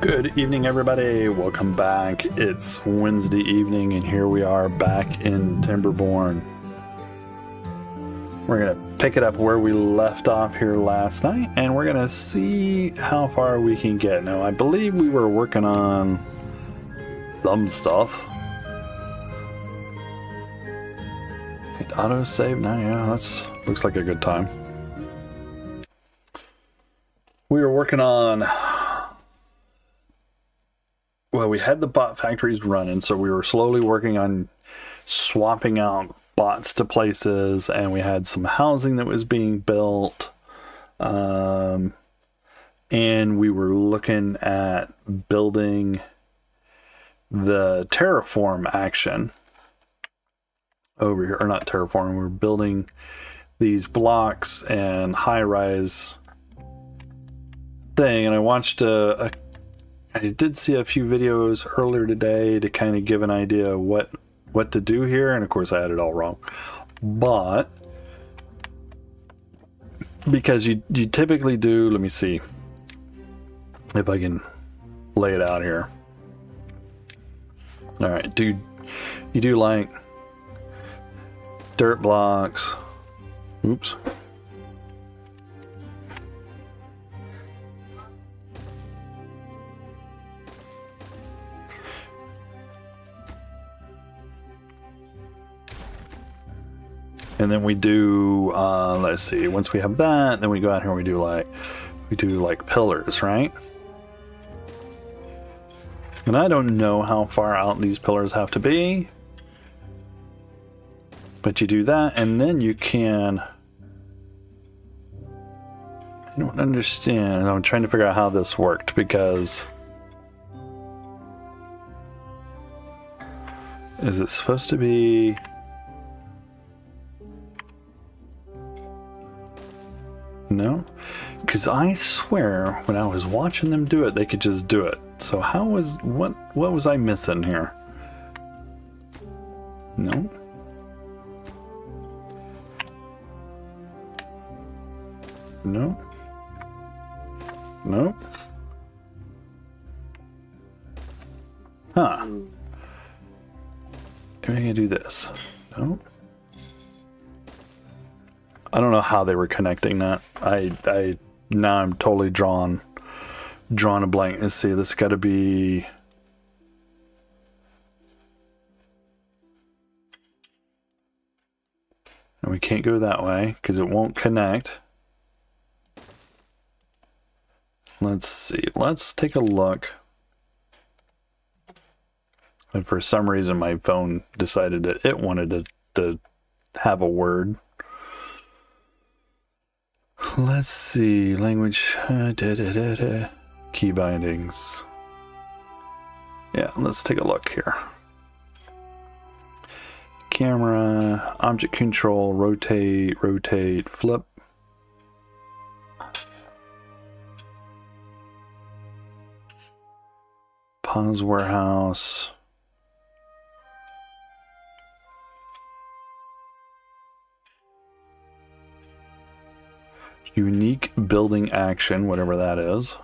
Good evening, everybody. Welcome back. It's Wednesday evening, and here we are back in Timberborn. We're going to pick it up where we left off here last night, and we're going to see how far we can get. Now, I believe we were working on some stuff. Hit autosave now. Yeah, that's looks like a good time. We were working on... Well, we had the bot factories running, so we were slowly working on swapping out bots to places, and we had some housing that was being built. And we were looking at building the terraform action over here, or not terraform, we were building these blocks and high-rise thing, and I watched I did see a few videos earlier today to kind of give an idea of what to do here, and of course I had it all wrong. But because you typically do, let me see if I can lay it out here. All right, you do like dirt blocks. Oops. And then we do, let's see, once we have that, then we go out here and we do like pillars, right? And I don't know how far out these pillars have to be, but you do that, and then you can, I don't understand, I'm trying to figure out how this worked, because is it supposed to be... No, because I swear when I was watching them do it, they could just do it. So how was, what was I missing here? No. No. No. Huh. Am I gonna do this? No. I don't know how they were connecting that. I now I'm totally drawn a blank. Let's see, this got to be... And we can't go that way because it won't connect. Let's see. Let's take a look. And for some reason my phone decided that it wanted to have a word. Let's see, language, key bindings. Yeah, let's take a look here. Camera, object control, rotate, flip. Pause warehouse. Unique building action, whatever that is.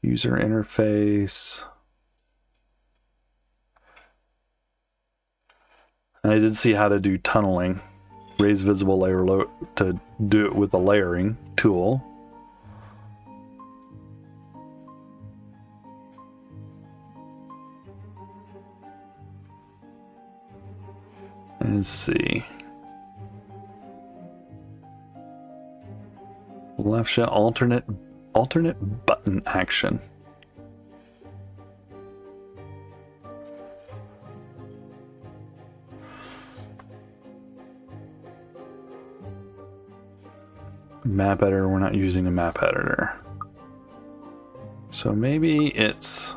User interface. And I did see how to do tunneling. Raise visible layer to do it with the layering tool. Let's see. Left shift alternate button action. Map editor, we're not using a map editor. So maybe it's...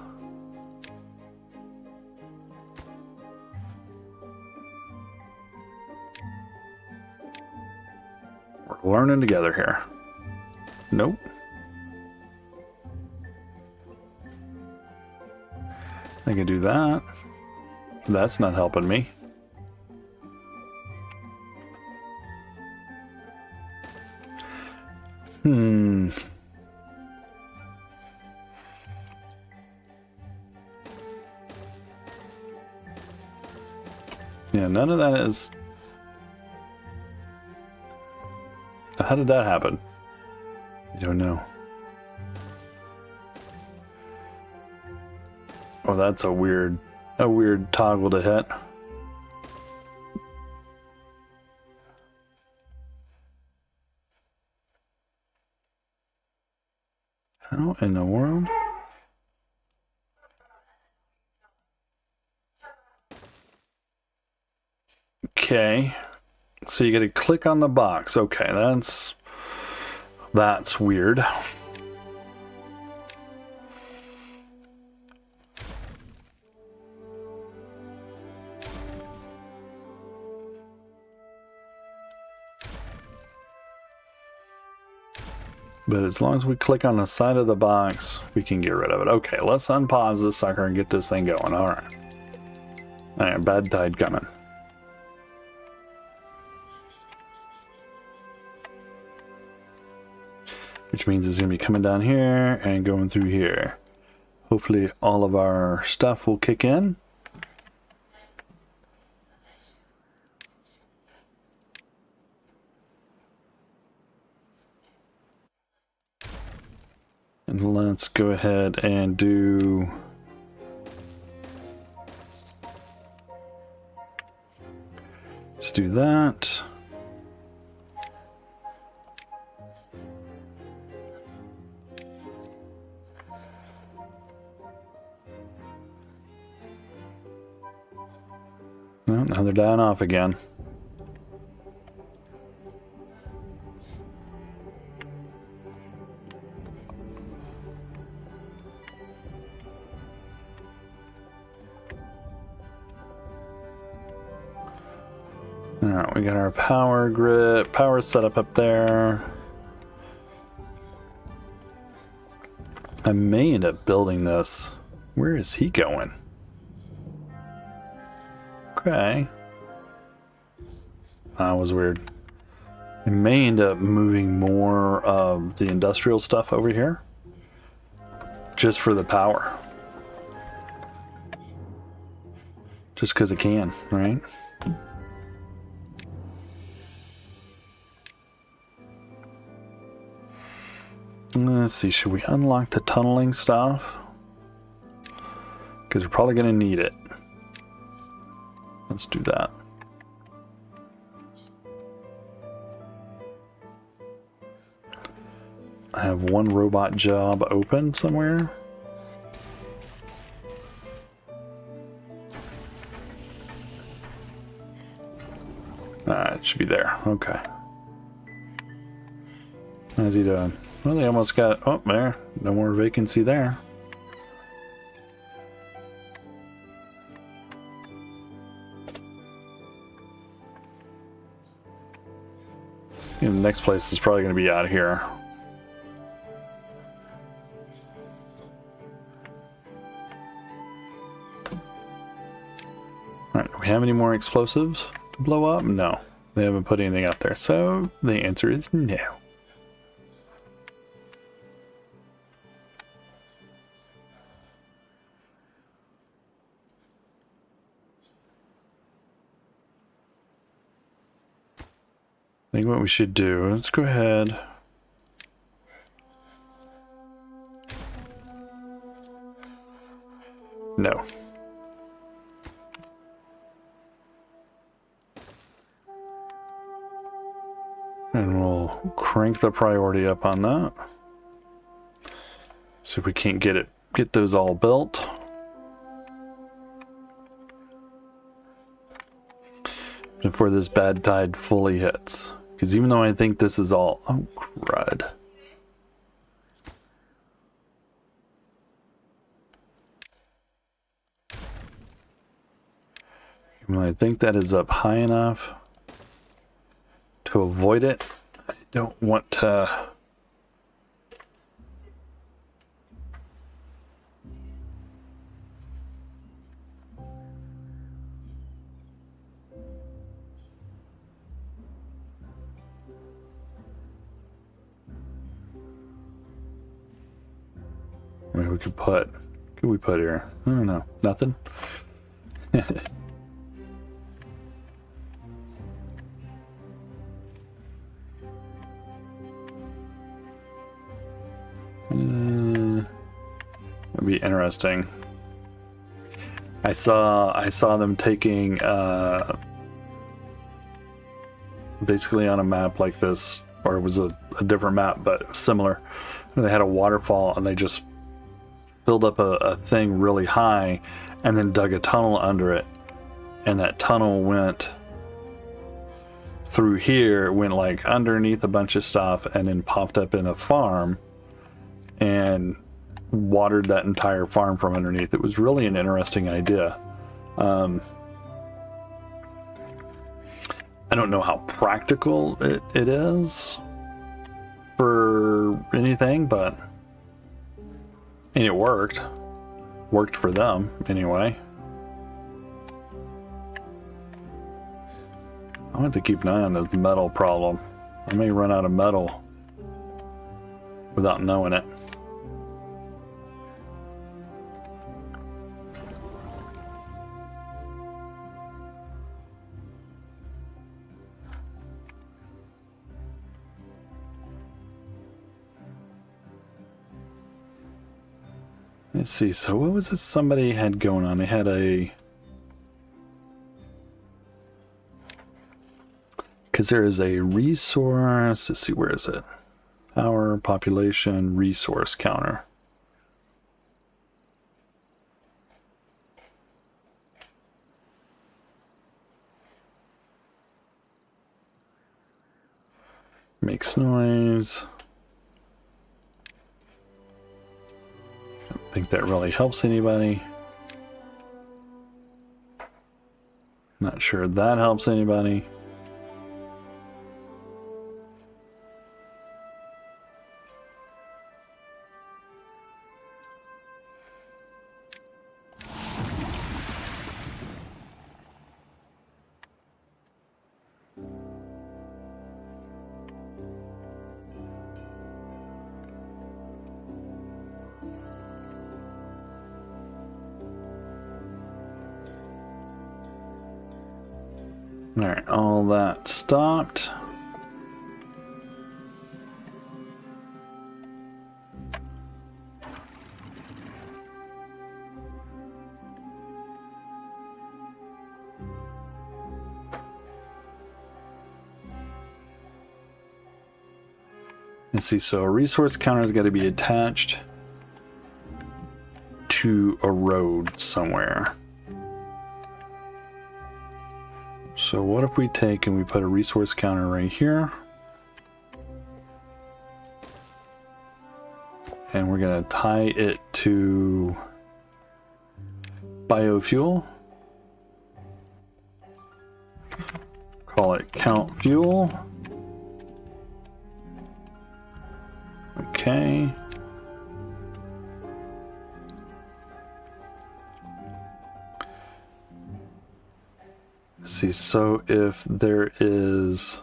We're learning together here. Nope. I can do that. That's not helping me. Yeah, none of that is... How did that happen? I don't know. Oh, that's a weird toggle to hit. How in the world? Okay. So you got to click on the box. Okay, that's weird. But as long as we click on the side of the box, we can get rid of it. Okay, let's unpause this sucker and get this thing going. Alright. Alright, bad tide coming. Which means it's going to be coming down here and going through here. Hopefully all of our stuff will kick in. And let's go ahead and do... Let's do that. Well, now they're dying off again. Alright, we got our power grid, power setup up there. I may end up building this. Where is he going? Okay. That was weird. I may end up moving more of the industrial stuff over here. Just for the power. Just because I can, right? Let's see, should we unlock the tunneling stuff? Because we're probably going to need it. Let's do that. I have one robot job open somewhere. It should be there. Okay. How's he doing? Well, they almost got... Oh, there. No more vacancy there. The next place is probably going to be out here. Alright, do we have any more explosives to blow up? No. They haven't put anything out there, so the answer is no. I think what we should do, let's go ahead. No. And we'll crank the priority up on that. See if we can't get those all built. Before this bad tide fully hits. Because even though I think this is all... Oh, crud. Even though I think that is up high enough to avoid it, I don't want to... Maybe we could put... What could we put here? I don't know. Nothing? That'd be interesting. I saw them taking basically on a map like this, or it was a different map but similar. They had a waterfall and they just filled up a thing really high and then dug a tunnel under it, and that tunnel went through here, went like underneath a bunch of stuff, and then popped up in a farm and watered that entire farm from underneath. It was really an interesting idea. I don't know how practical it is for anything, but and it worked for them anyway. I have to keep an eye on this metal problem. I may run out of metal without knowing it. Let's see, so what was it somebody had going on? They had a... Because there is a resource... Let's see, where is it? Power, population, resource counter. Makes noise. Think that really helps anybody. Not sure that helps anybody. Alright, all that stopped. Let's see, so a resource counter has got to be attached to a road somewhere. So what if we take and we put a resource counter right here, and we're going to tie it to biofuel, call it count fuel. Okay. Let's see, so if there is...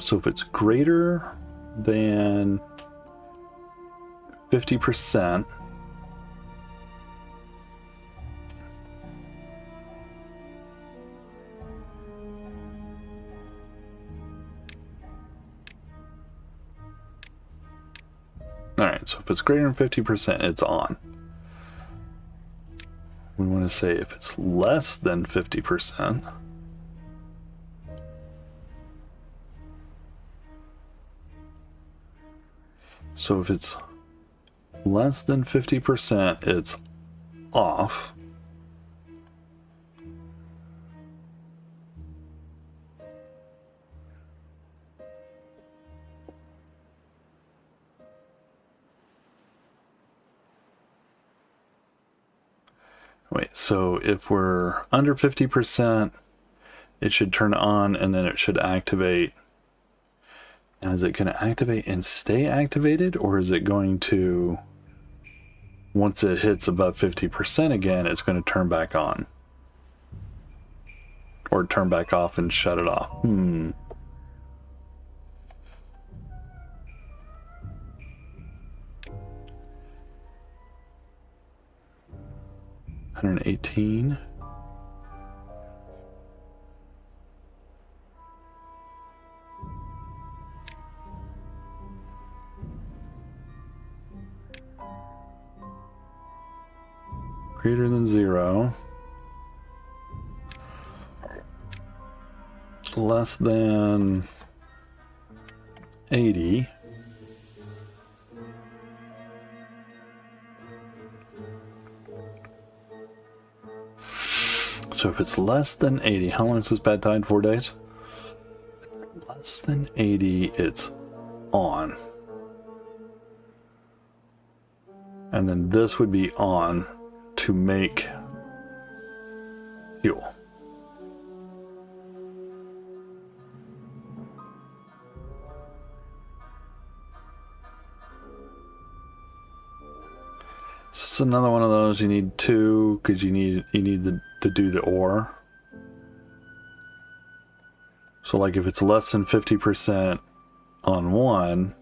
So if it's greater than 50%, alright, so if it's greater than 50%, it's on. We want to say if it's less than 50%, so if it's less than 50%, it's off. Wait, so if we're under 50%, it should turn on and then it should activate. Now, is it going to activate and stay activated, or is it going to, once it hits above 50% again, it's going to turn back on? Or turn back off and shut it off? 118. Greater than 0. Less than 80. So if it's less than 80, how long is this bad tide? 4 days? Less than 80, it's on. And then this would be on to make fuel. So it's another one of those. You need 2 because you need to do the ore. So like if it's less than 50% on 1.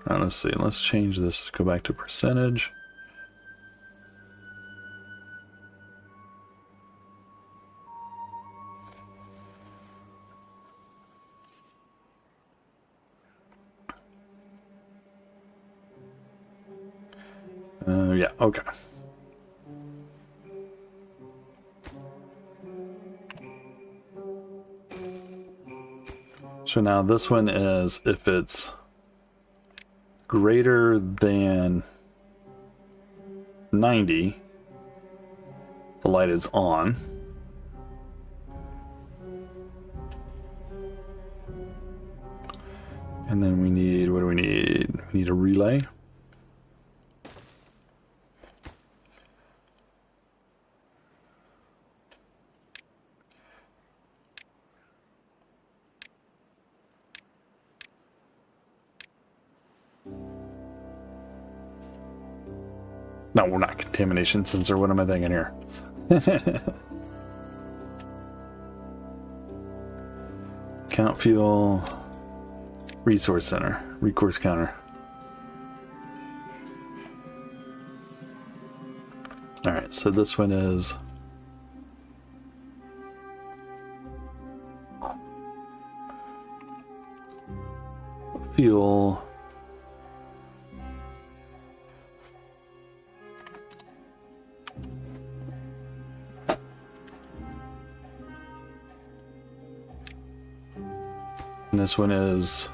Let's see. Let's change this. Go back to percentage. Yeah, okay. So now this one is if it's greater than 90, the light is on. And then we need, what do we need? We need a relay. No, we're not contamination sensor. What am I thinking here? Count fuel, resource center, recourse counter. All right, so this one is fuel. And this one is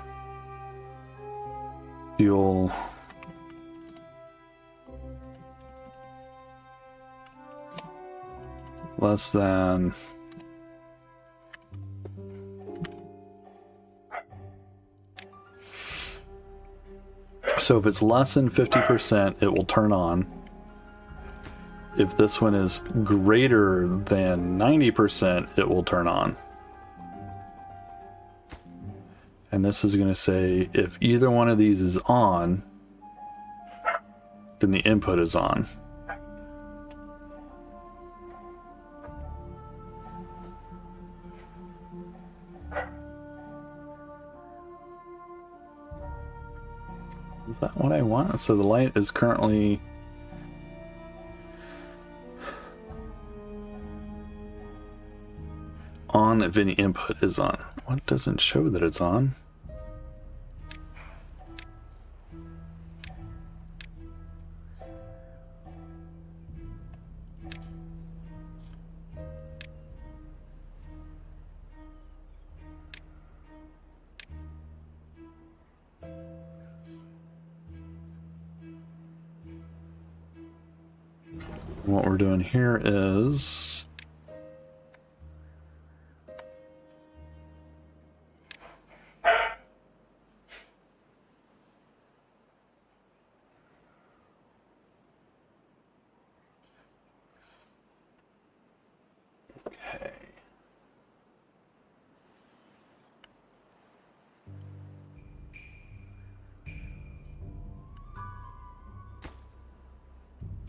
fuel less than so if it's less than 50%, it will turn on. If this one is greater than 90%, it will turn on. And this is going to say if either one of these is on, then the input is on. Is that what I want? So the light is currently on if any input is on. What doesn't show that it's on? What we're doing here is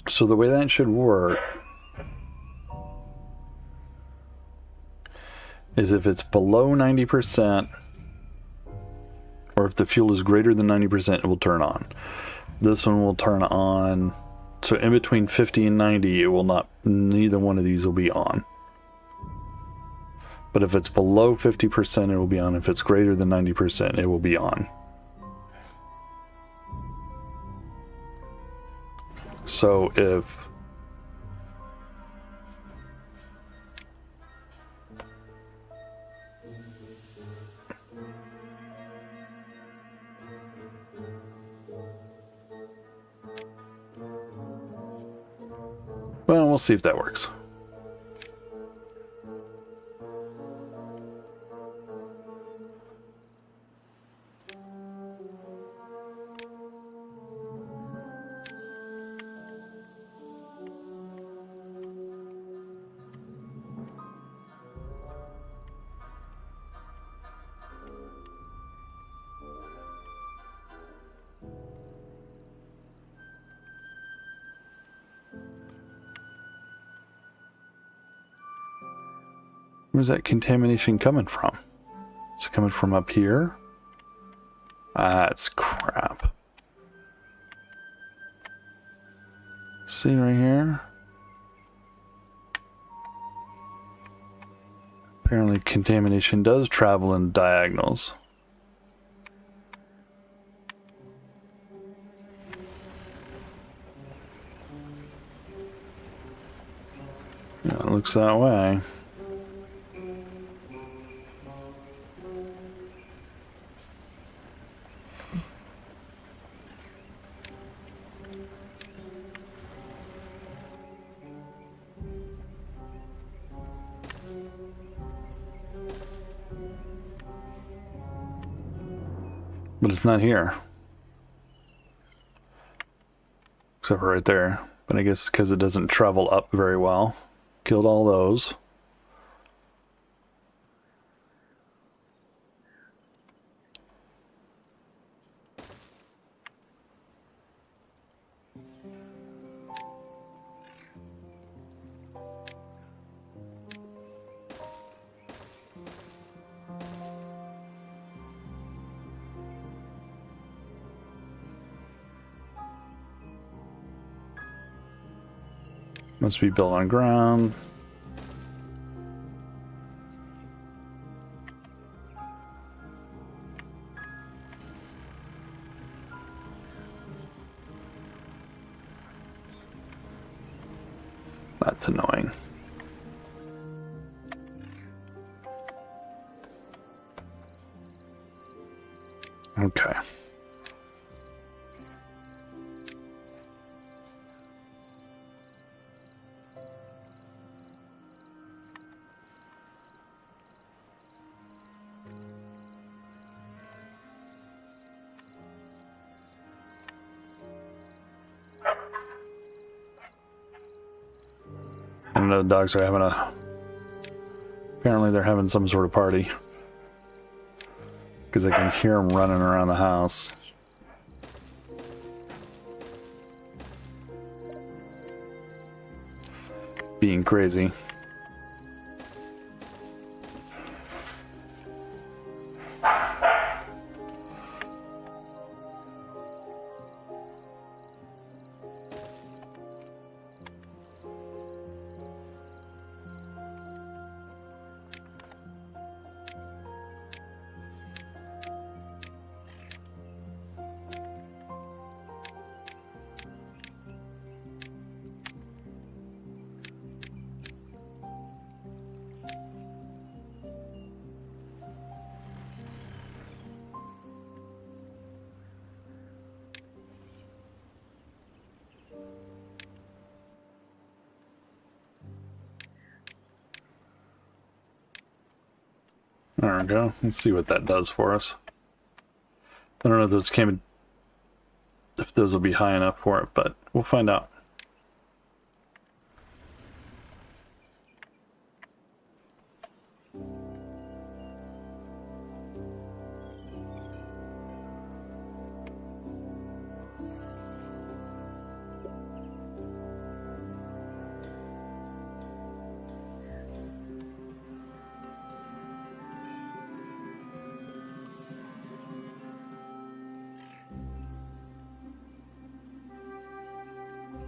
so the way that should work is if it's below 90%, or if the fuel is greater than 90%, it will turn on. This one will turn on, so in between 50 and 90, it will not, neither one of these will be on. But if it's below 50%, it will be on. If it's greater than 90%, it will be on. So if well, we'll see if that works. Where's that contamination coming from? Is it coming from up here? That's crap. See right here? Apparently contamination does travel in diagonals. Yeah, it looks that way. But it's not here. Except for right there. But I guess because it doesn't travel up very well. Killed all those. Must be built on ground. That's annoying. Okay. I don't know, the dogs are having a... Apparently they're having some sort of party. Because I can hear them running around the house. Being crazy. There we go. Let's see what that does for us. I don't know if those will be high enough for it, but we'll find out.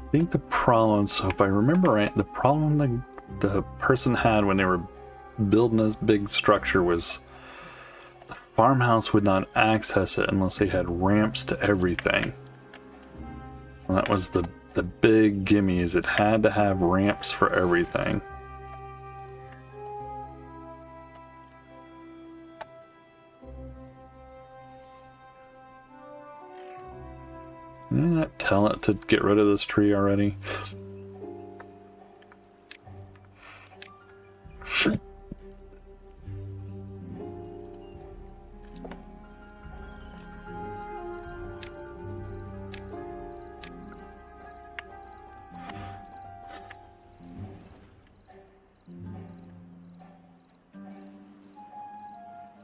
I think the problem, so if I remember right, the problem the person had when they were building this big structure was the farmhouse would not access it unless they had ramps to everything. And that was the the big gimme is it had to have ramps for everything. Can I not tell it to get rid of this tree already?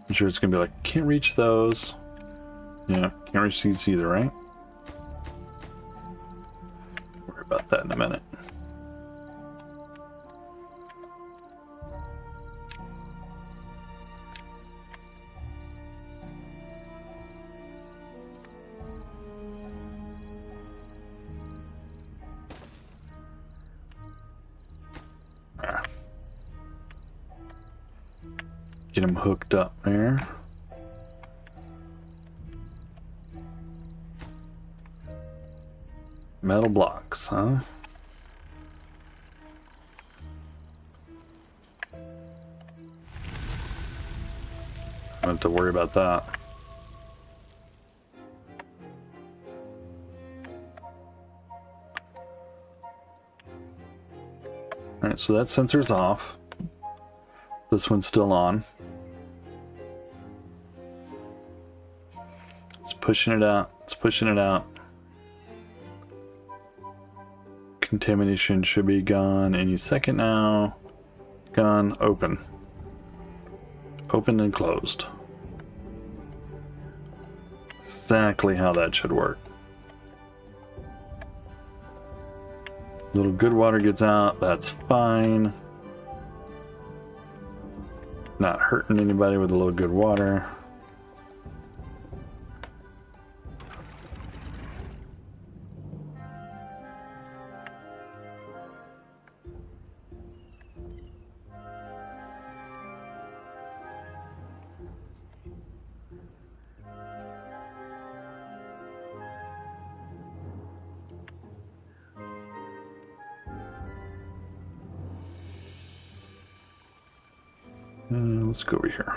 I'm sure it's gonna be like, can't reach those. Yeah, can't reach these either, right? Worry about that in a minute. Get him hooked up there. Metal blocks, huh? I don't have to worry about that. Alright, so that sensor's off. This one's still on. It's pushing it out. It's pushing it out. Contamination should be gone any second now. Gone. Open. Open and closed. Exactly how that should work. Little good water gets out. That's fine. Not hurting anybody with a little good water. Let's go over here.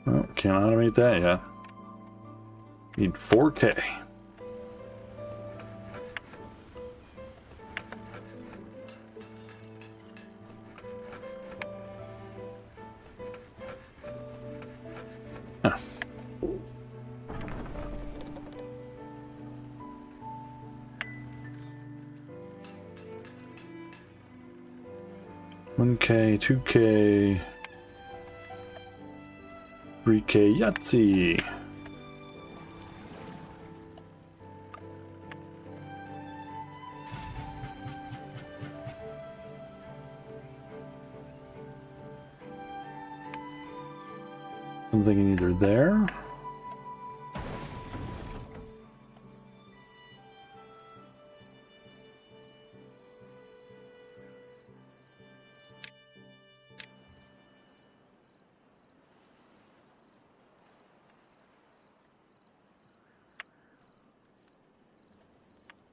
Oh, can't automate that yet. Need 4K. Huh. $1K, $2K, $3K, Yahtzee. I'm thinking either there.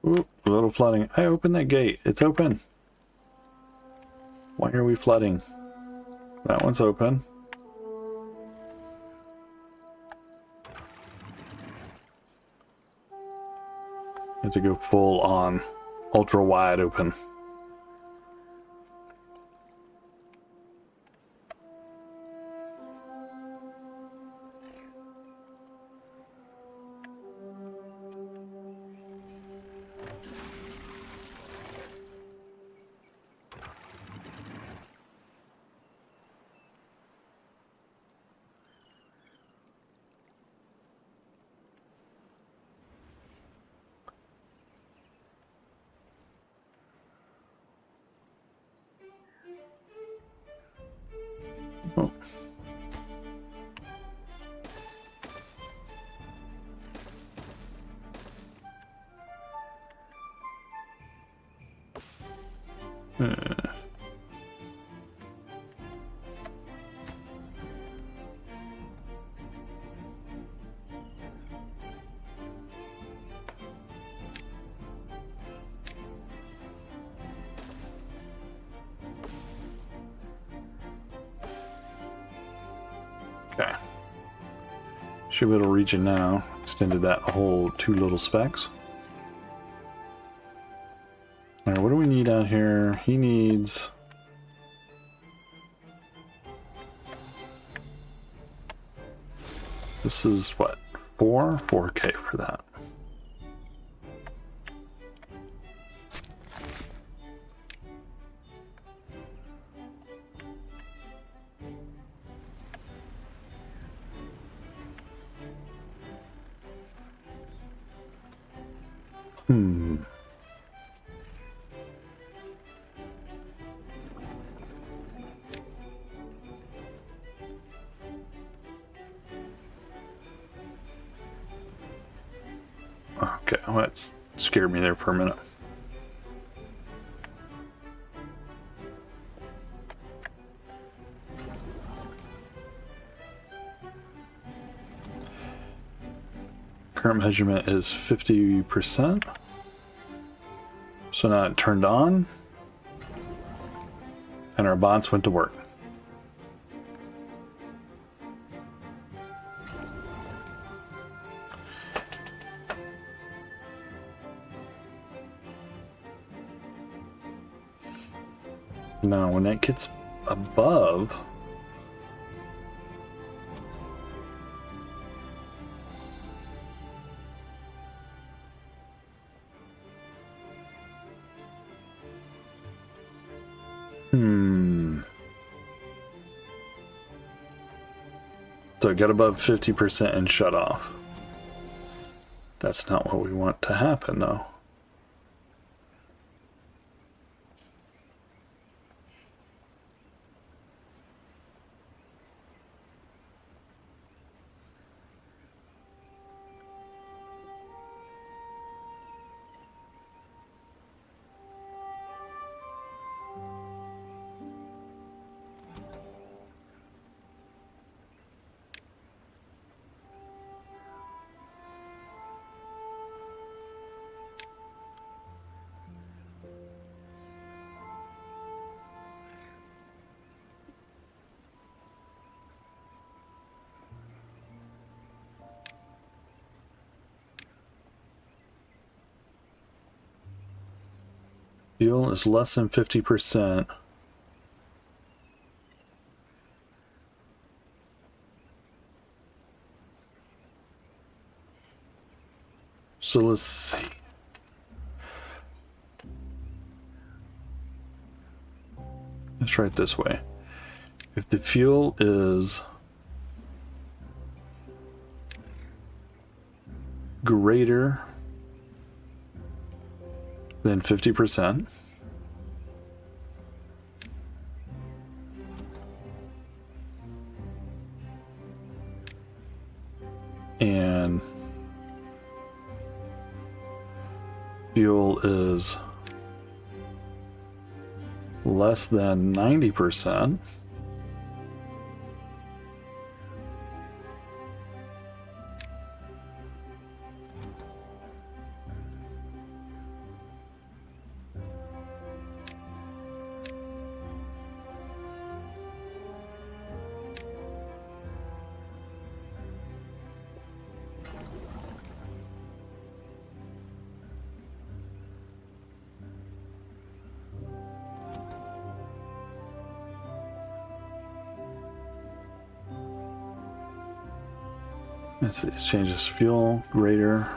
Ooh, a little flooding. I opened that gate. It's open. Why are we flooding? That one's open. Have to go full on, ultra wide open. Oh. Okay. Should be able to reach it now. Extended that whole 2 little specks. Alright, what do we need out here? He needs... This is what? 4K for that. Okay, well, that scared me there for a minute. Current measurement is 50%. So now it turned on. And our bots went to work. Now, when it gets above... So it got above 50% and shut off. That's not what we want to happen, though. Fuel is less than 50%. So let's see. Let's try it this way. If the fuel is greater than 50%, and fuel is less than 90%, let's see, it changes fuel greater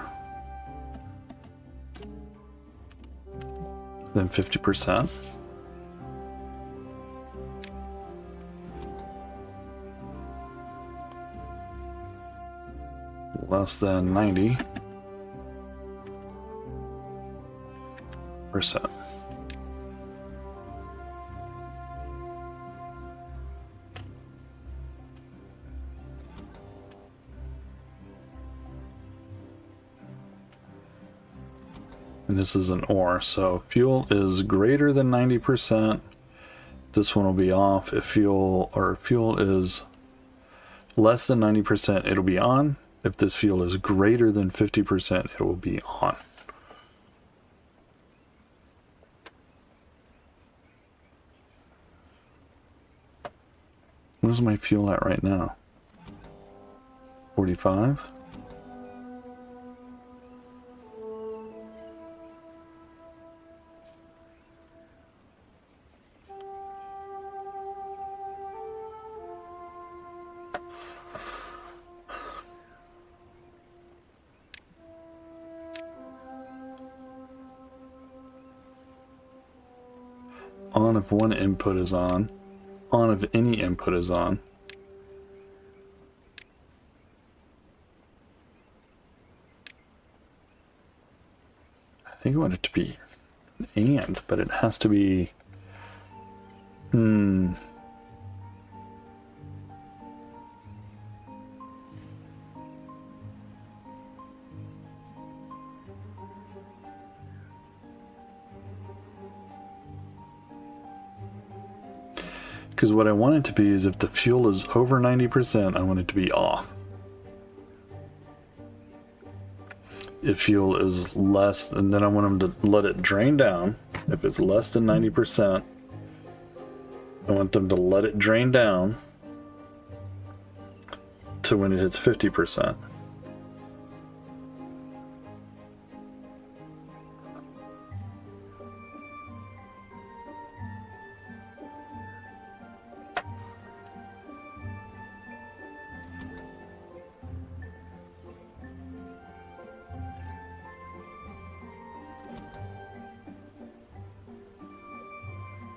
than 50%. Less than 90%. And this is an OR, so fuel is greater than 90%. This one will be off. If fuel is less than 90%, it'll be on. If this fuel is greater than 50%, it will be on. Where's my fuel at right now? 45. On if one input is on. On if any input is on. I think I want it to be an and, but it has to be... Because what I want it to be is if the fuel is over 90%, I want it to be off. If fuel is less, and then I want them to let it drain down. If it's less than 90%, I want them to let it drain down to when it hits 50%.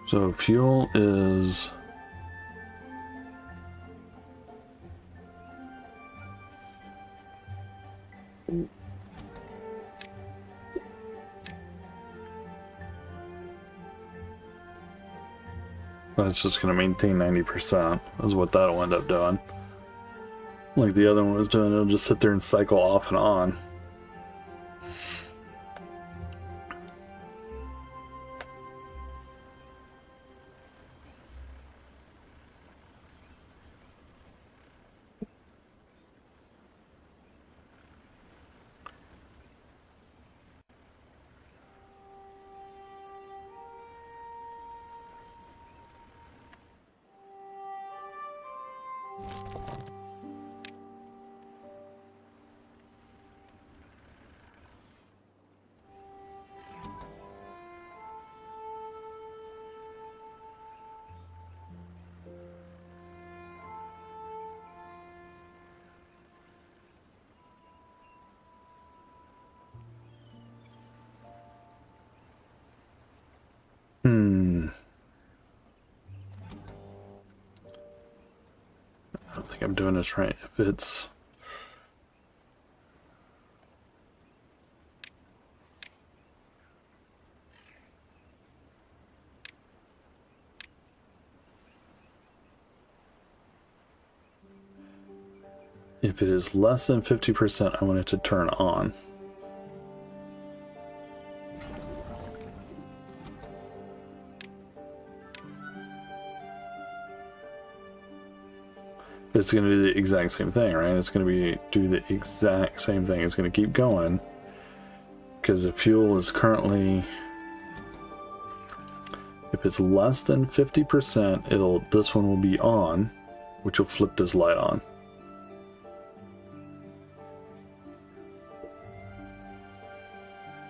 So fuel is it's just going to maintain 90% is what that'll end up doing. Like the other one was doing, it'll just sit there and cycle off and on. I don't think I'm doing this right. If it is less than 50%, I want it to turn on. It's going to do the exact same thing, right? It's going to do the exact same thing. It's going to keep going because the fuel is currently, if it's less than 50%, this one will be on, which will flip this light on.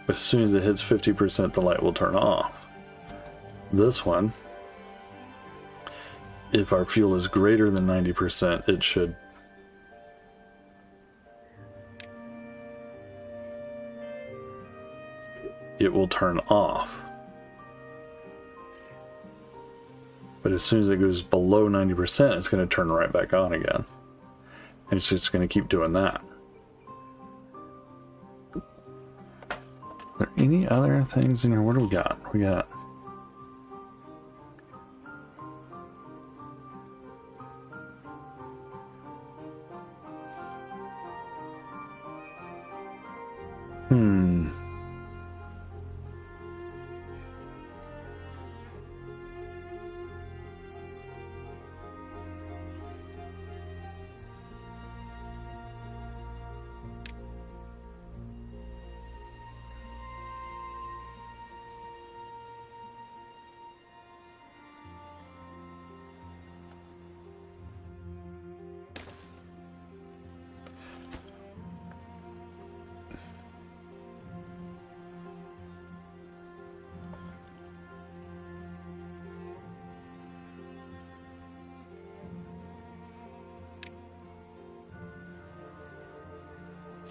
But as soon as it hits 50%, the light will turn off. This one, if our fuel is greater than 90%, it will turn off. But as soon as it goes below 90%, it's going to turn right back on again. And it's just going to keep doing that. Are there any other things in here? What do we got? We got...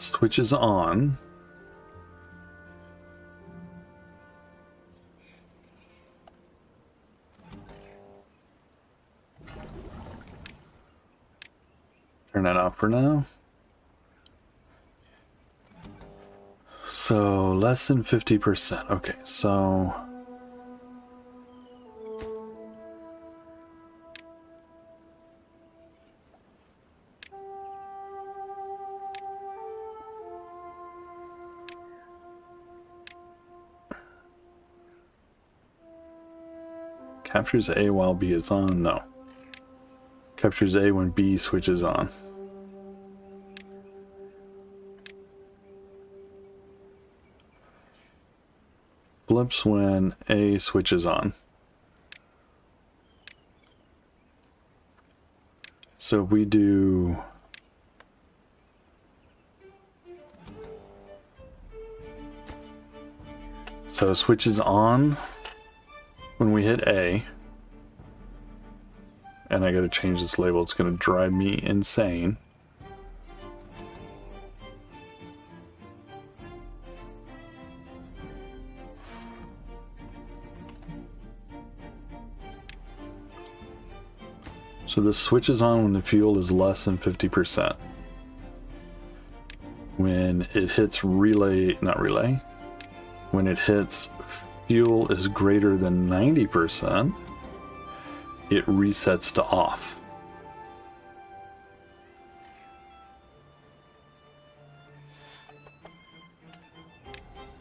switches on. Turn that off for now. So less than 50%. Okay, so captures A while B is on? No. Captures A when B switches on. Blips when A switches on. So if we do so switches on when we hit A, and I gotta change this label, it's gonna drive me insane. So this switches on when the fuel is less than 50%. When it hits relay, not relay, when it hits fuel is greater than 90%, it resets to off.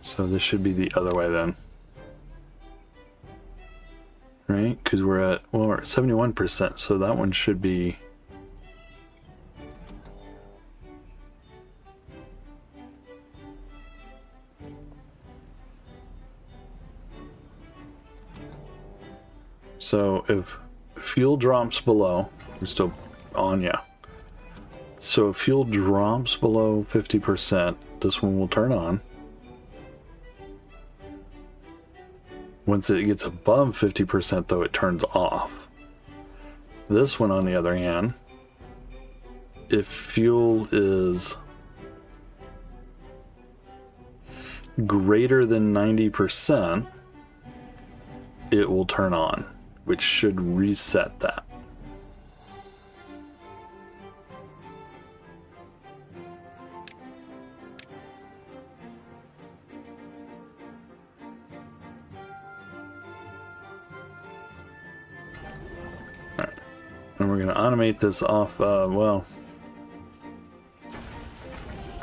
So this should be the other way then. Right? Because we're at 71%, so that one should be so if fuel drops below, we're still on, yeah. So if fuel drops below 50%, this one will turn on. Once it gets above 50%, though, it turns off. This one, on the other hand, if fuel is greater than 90%, it will turn on, which should reset that. And we're going to automate this off, well,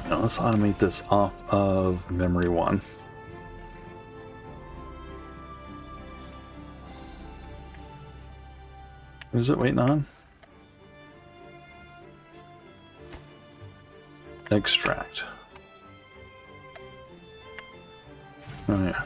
no, let's automate this off of memory 1. What is it waiting on? Extract. Oh, yeah.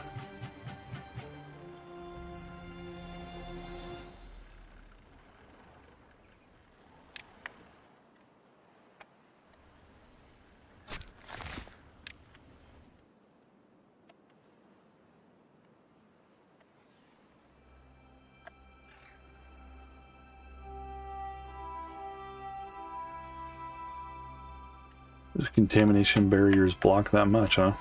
Those contamination barriers block that much, huh?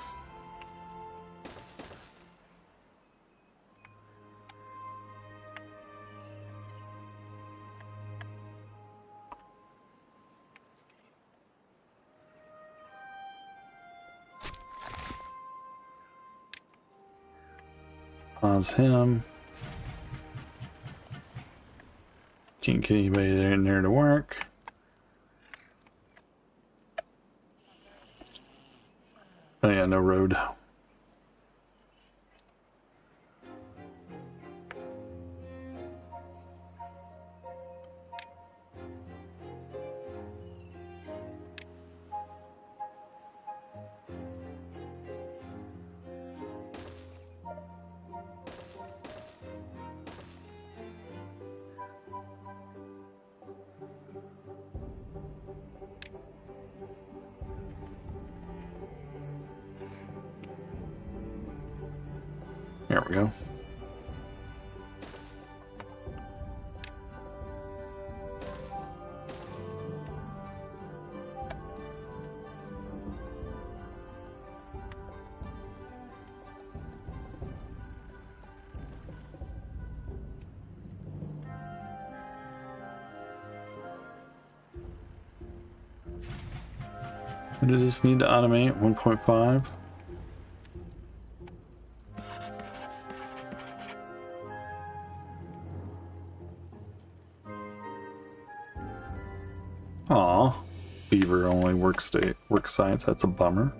Pause him. Can't get anybody there in there to work. Oh yeah, no road. There we go. What does this need to automate? 1.5. Aw, beaver only work sites. That's a bummer.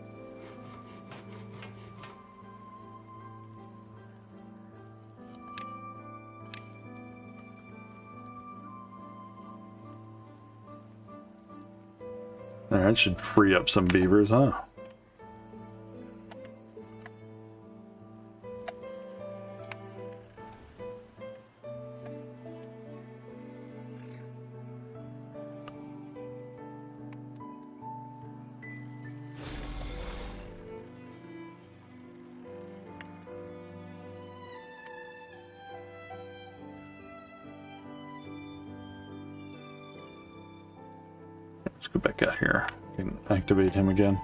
That should free up some beavers, huh? Let's go back out here and activate him again.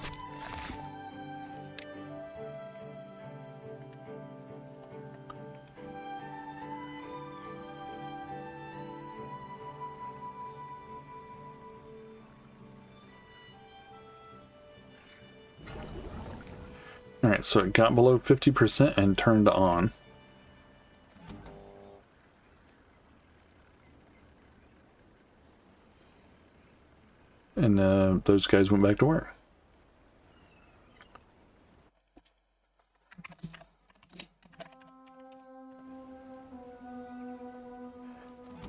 Alright, so it got below 50% and turned on. And those guys went back to work.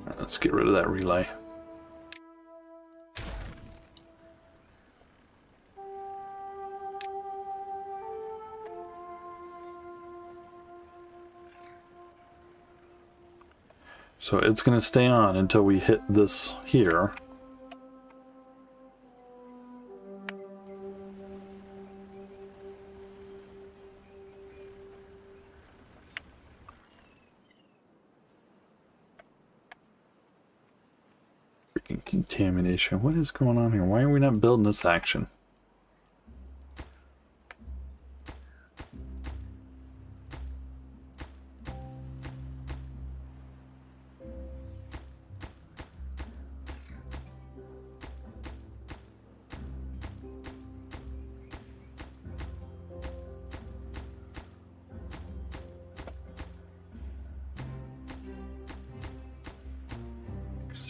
Right, let's get rid of that relay. So it's going to stay on until we hit this here. Freaking contamination. What is going on here? Why are we not building this action?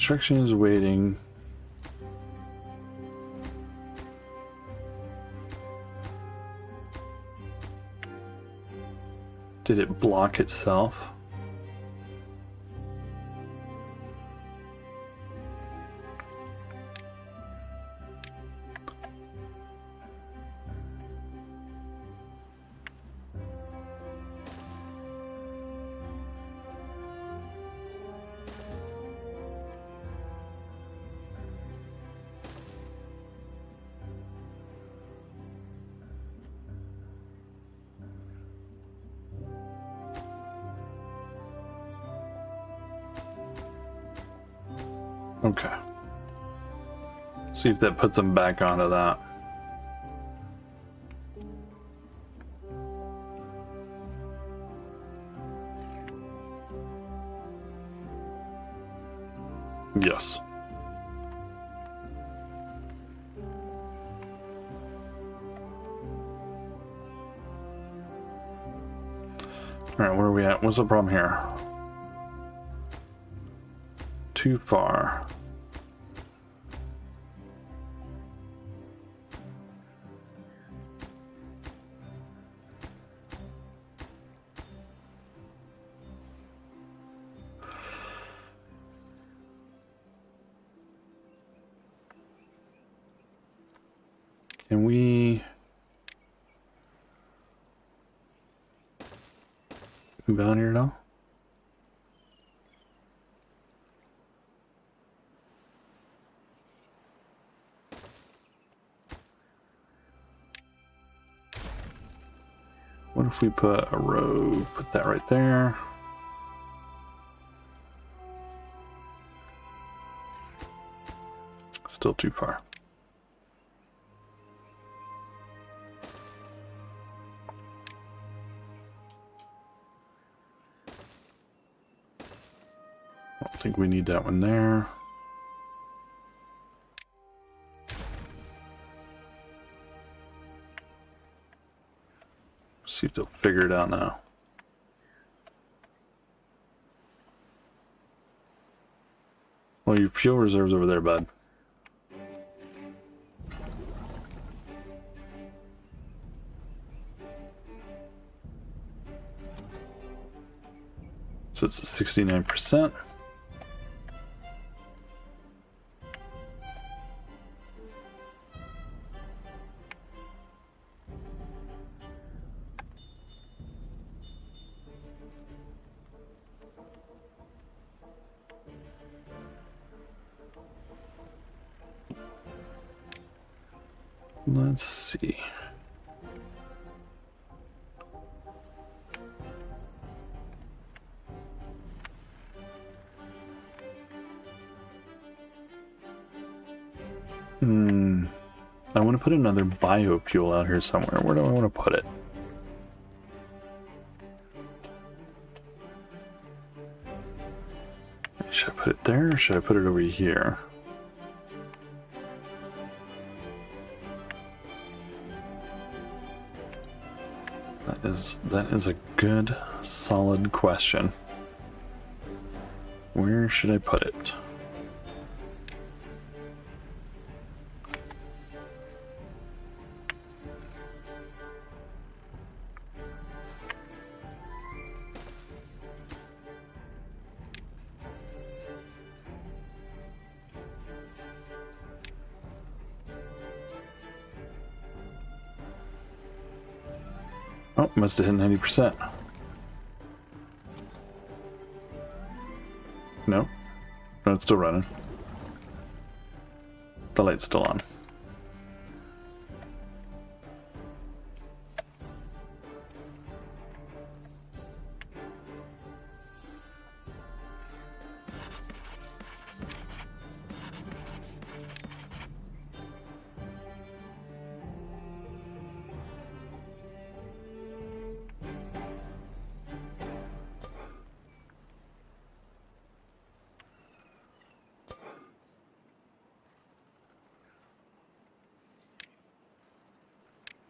Construction is waiting. Did it block itself? Okay. See if that puts them back onto that. Yes. Alright, where are we at? What's the problem here? Too far. Can we move out here now? What if we put a row, put that right there? Still too far. I don't think we need that one there. See if they'll figure it out now. Well, your fuel reserve's over there, bud. So it's 69%. Let's see. I want to put another biofuel out here somewhere. Where do I want to put it? Should I put it there or should I put it over here? That is a good, solid question. Where should I put it? Oh, must have hit 90%. No. No, it's still running. The light's still on.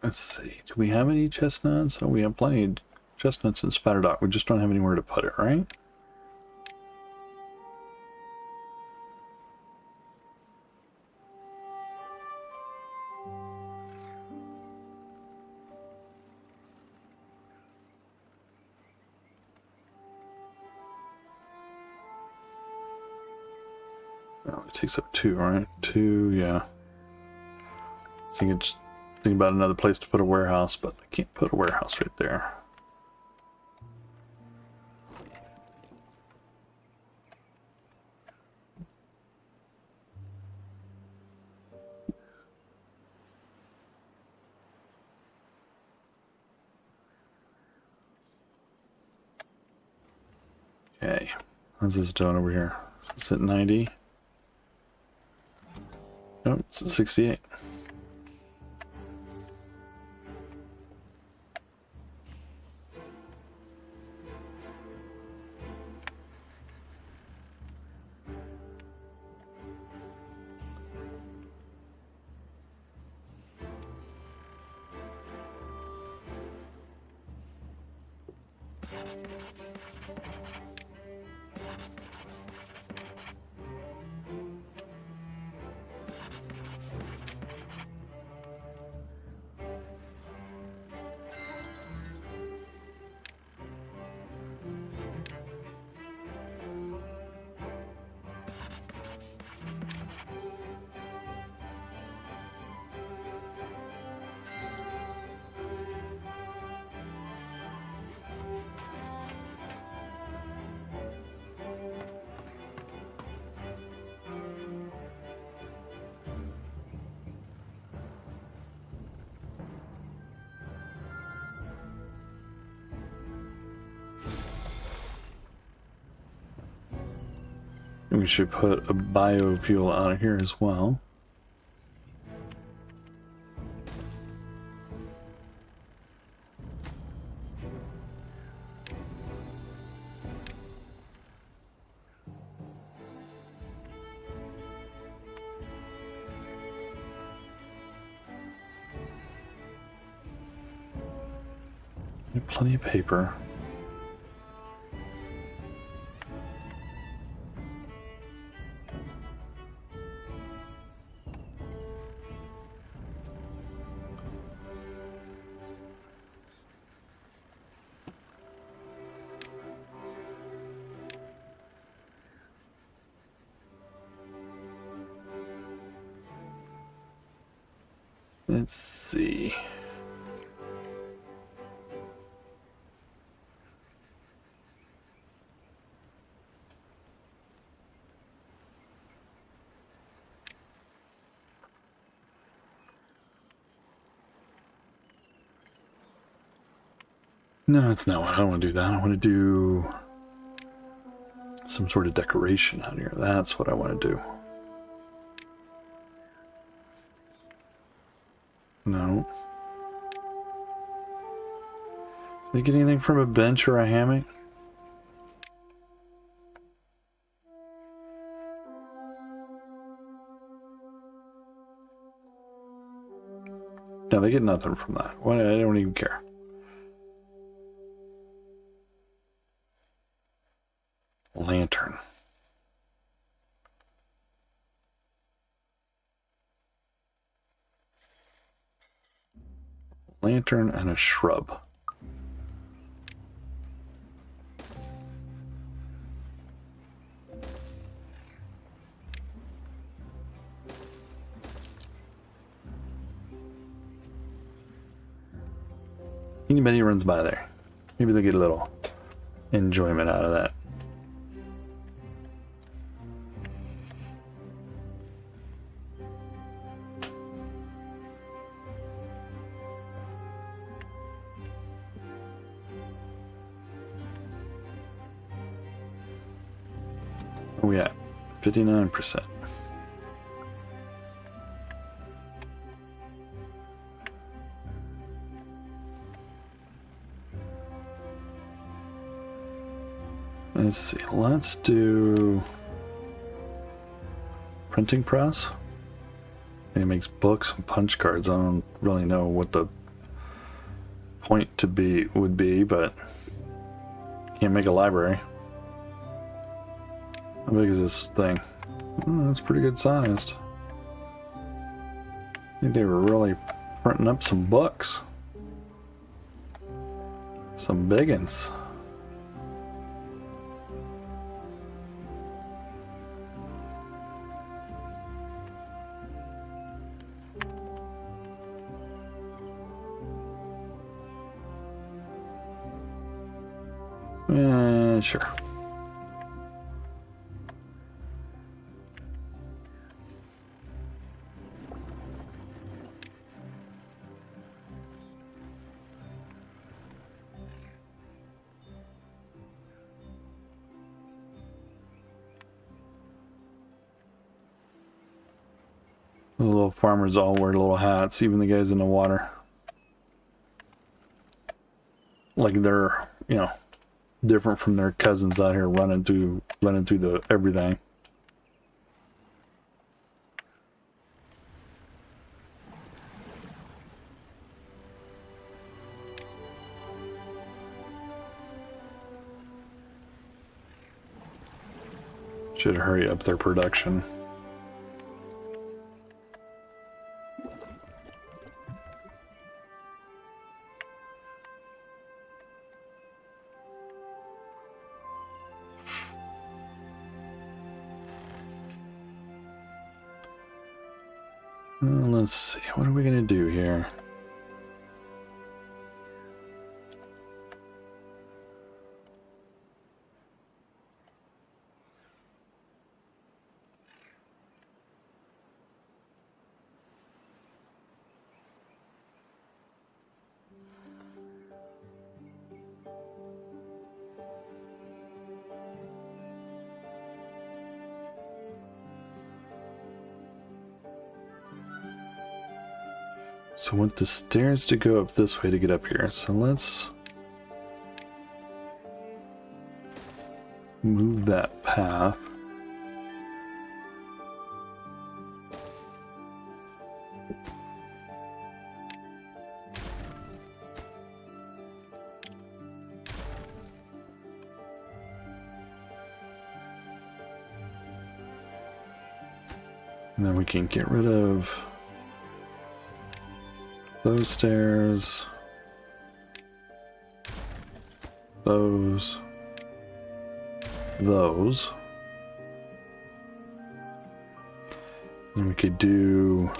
Let's see, do we have any chestnuts? Oh, we have plenty of chestnuts and spider dock. We just don't have anywhere to put it, right? Oh, it takes up 2, right? 2, yeah. Think about another place to put a warehouse, but I can't put a warehouse right there. Okay, how's this doing over here? Is it 90? No, it's at 68. We should put a biofuel out of here as well. Plenty of paper. Let's see. No, it's not what I don't want to do. That I want to do some sort of decoration out here. That's what I want to do. No. Did you get anything from a bench or a hammock? No, they get nothing from that. Well, I don't even care. Lantern. Lantern and a shrub. Anybody runs by there, maybe they'll get a little enjoyment out of that. Where we at? 59%. Let's see, let's do printing press. And it makes books and punch cards. I don't really know what the point to be would be, but can't make a library. How big is this thing? Oh, that's pretty good sized. I think they were really printing up some books. Some big uns. Sure. The little farmers all wear little hats, even the guys in the water. Like they're, you know, different from their cousins out here running through the everything. Should hurry up their production. Let's see, what are we gonna do here? So I want the stairs to go up this way to get up here. So let's move that path. And then we can get rid of those stairs, those. And we could do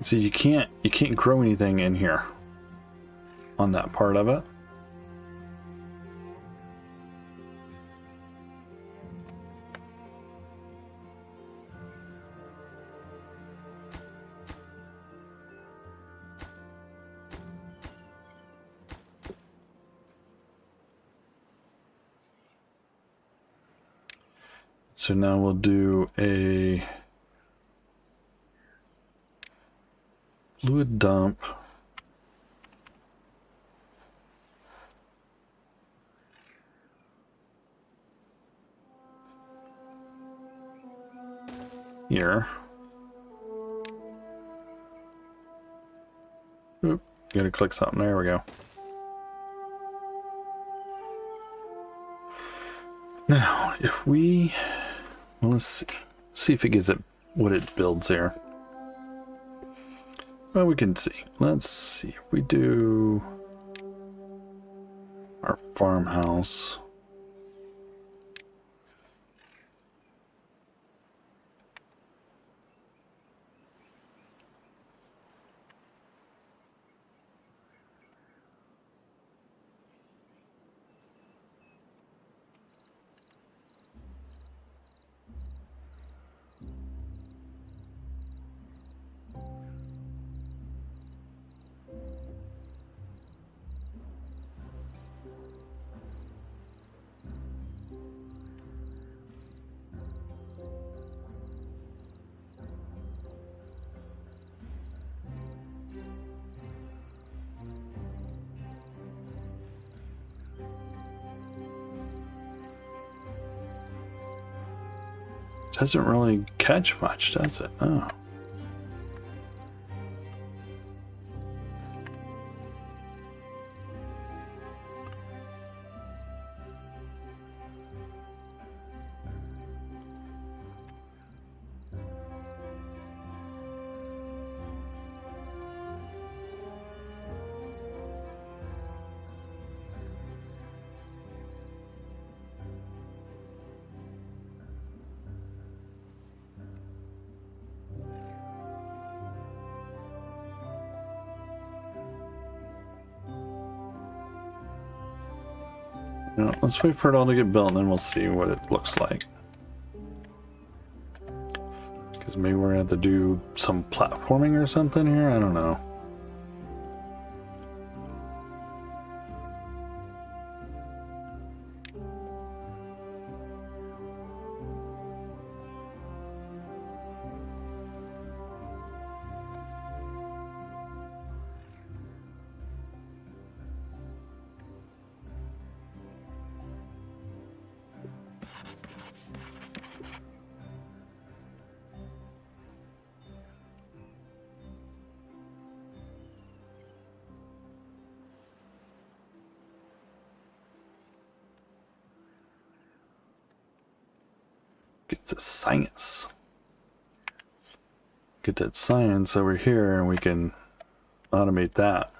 see, you can't grow anything in here on that part of it. So now we'll do a fluid dump. Here. Oop, gotta click something. There we go. Now, if we, well, let's see if it gives it what it builds here. Well, we can see. Let's see if we do our farmhouse. Doesn't really catch much, does it? Oh. No, let's wait for it all to get built and then we'll see what it looks like. Because maybe we're going to have to do some platforming or something here? I don't know. It's a science. Get that science over here and we can automate that.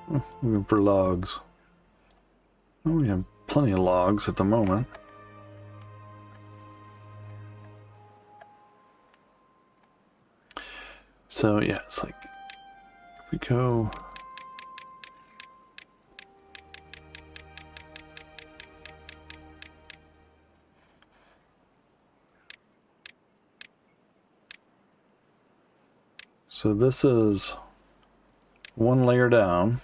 Looking for logs. Oh, we have plenty of logs at the moment. So yeah, it's like if we go. So this is one layer down.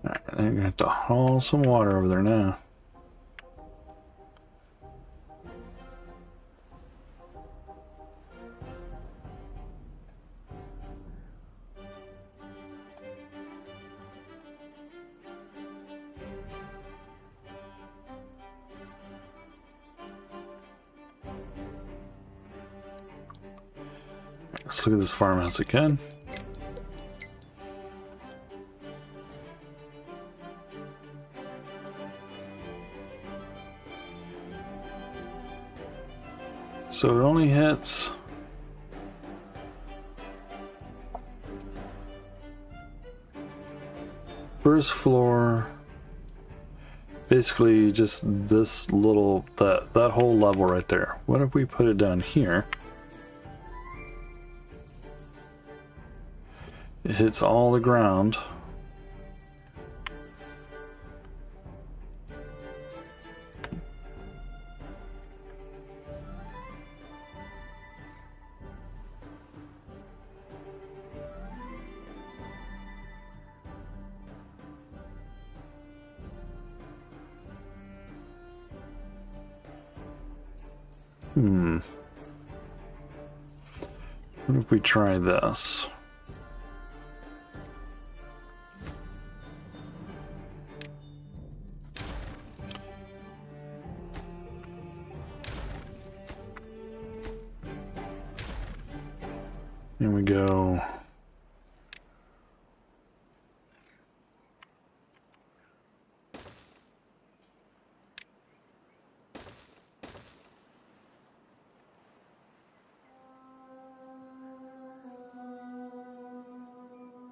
Alright, I'm gonna have to haul some water over there now. Let's look at this farmhouse again. So it only hits first floor, basically just this little, that whole level right there. What if we put it down here? It hits all the ground. What if we try this? Here we go.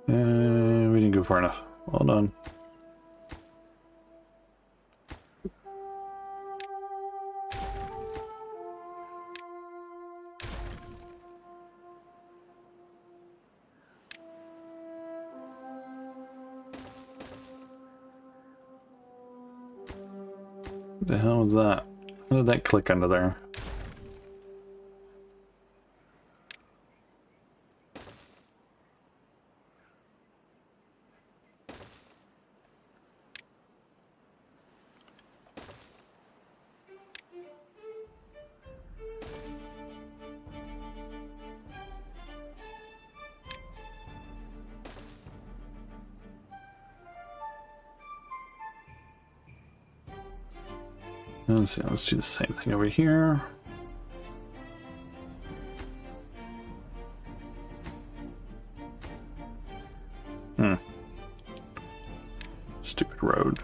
We didn't go far enough. Well done. What the hell was that? How did that click under there? Let's see, let's do the same thing over here. Stupid road.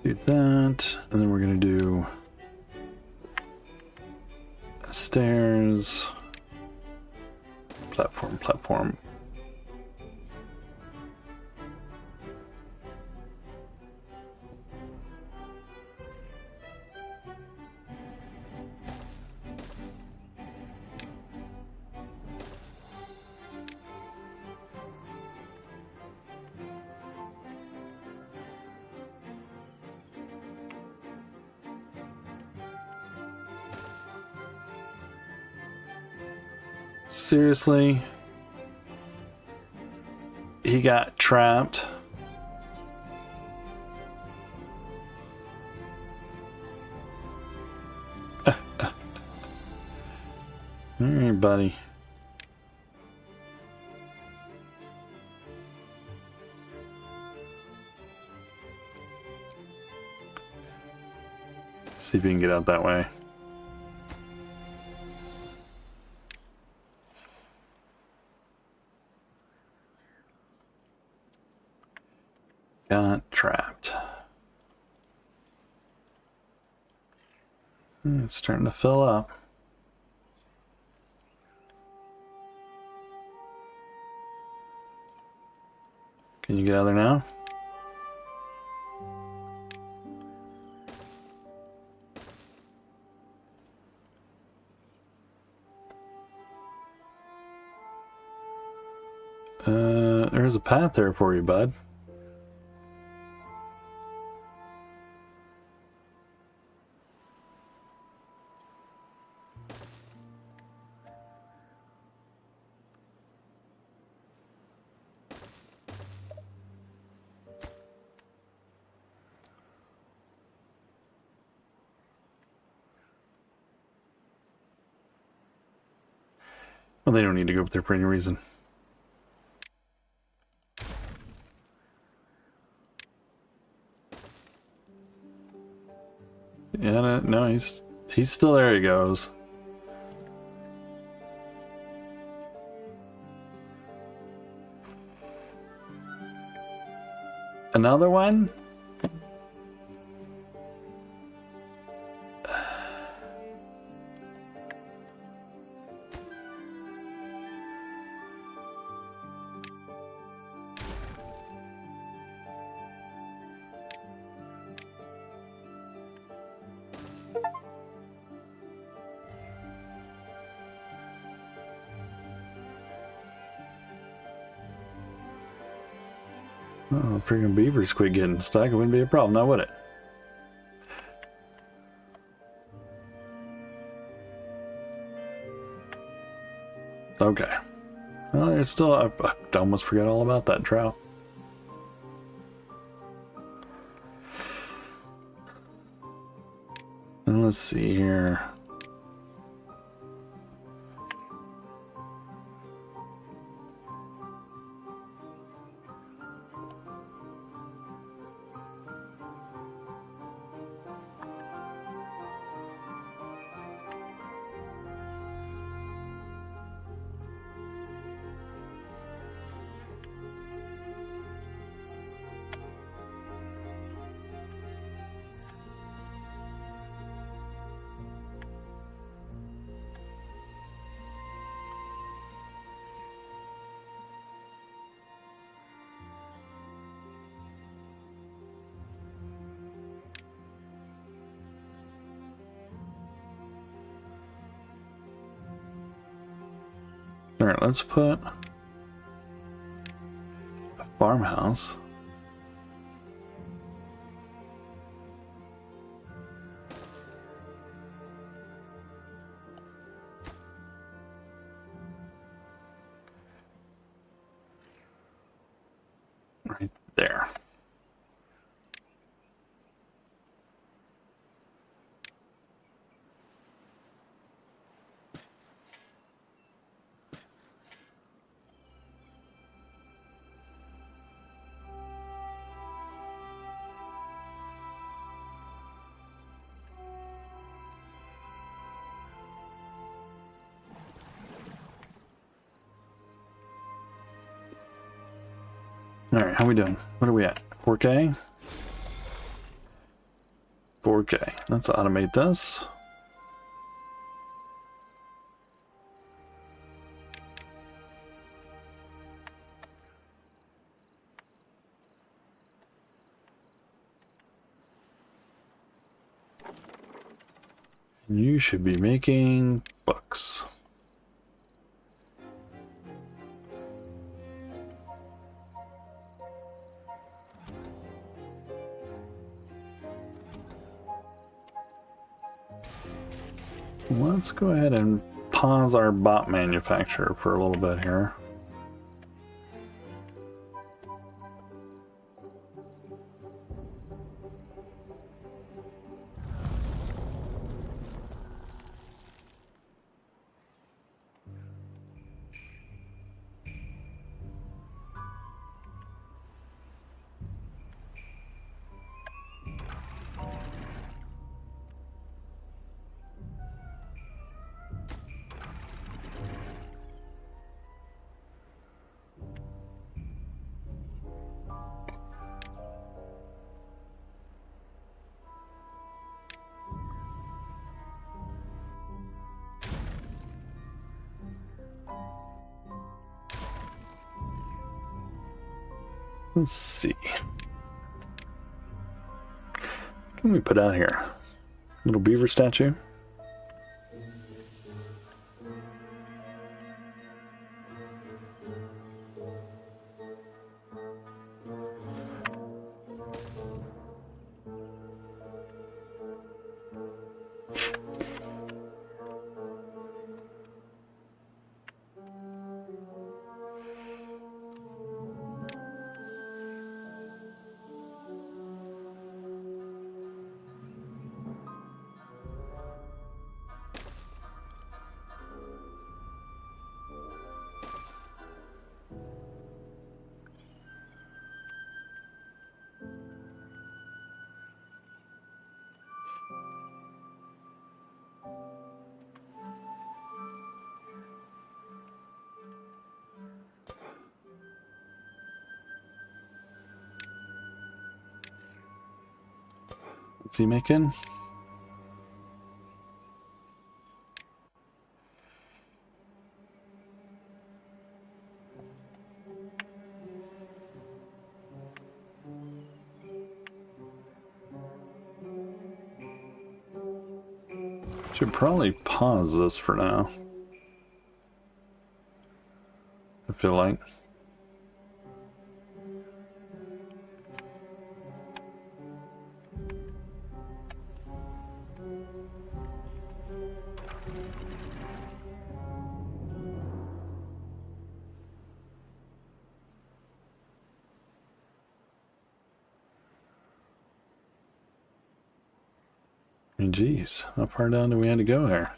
Do that, and then we're gonna do Stairs. Platform, platform. Seriously? He got trapped. Alright, buddy. See if you can get out that way. Got trapped. It's starting to fill up. Can you get out there now? There's a path there for you, bud. Well, they don't need to go up there for any reason. Yeah, no, he's still there. He goes. Another one? Oh, freaking beavers quit getting stuck. It wouldn't be a problem now, would it? Okay. Well, there's still... I almost forgot all about that trout. And let's see here. Alright, let's put a farmhouse. Right there. Alright, how we doing? What are we at? 4K? 4K. Let's automate this. You should be making books. Let's go ahead and pause our bot manufacturer for a little bit here. Let's see. What can we put out here? Little beaver statue? What's he making? Should probably pause this for now. I feel like. I mean, geez, how far down do we have to go here?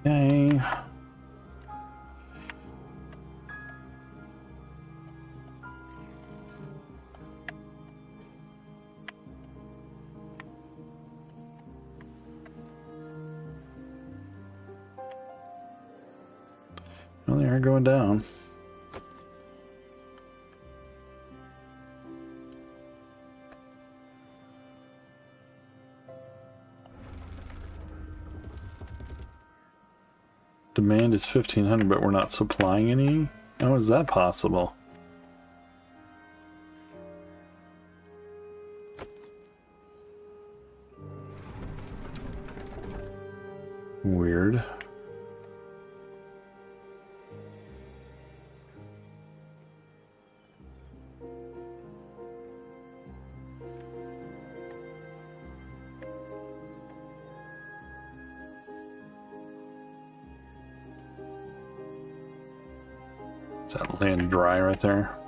Okay. Well, they are going down. Demand is 1,500, but we're not supplying any? How is that possible? Weird. Is that land dry right there?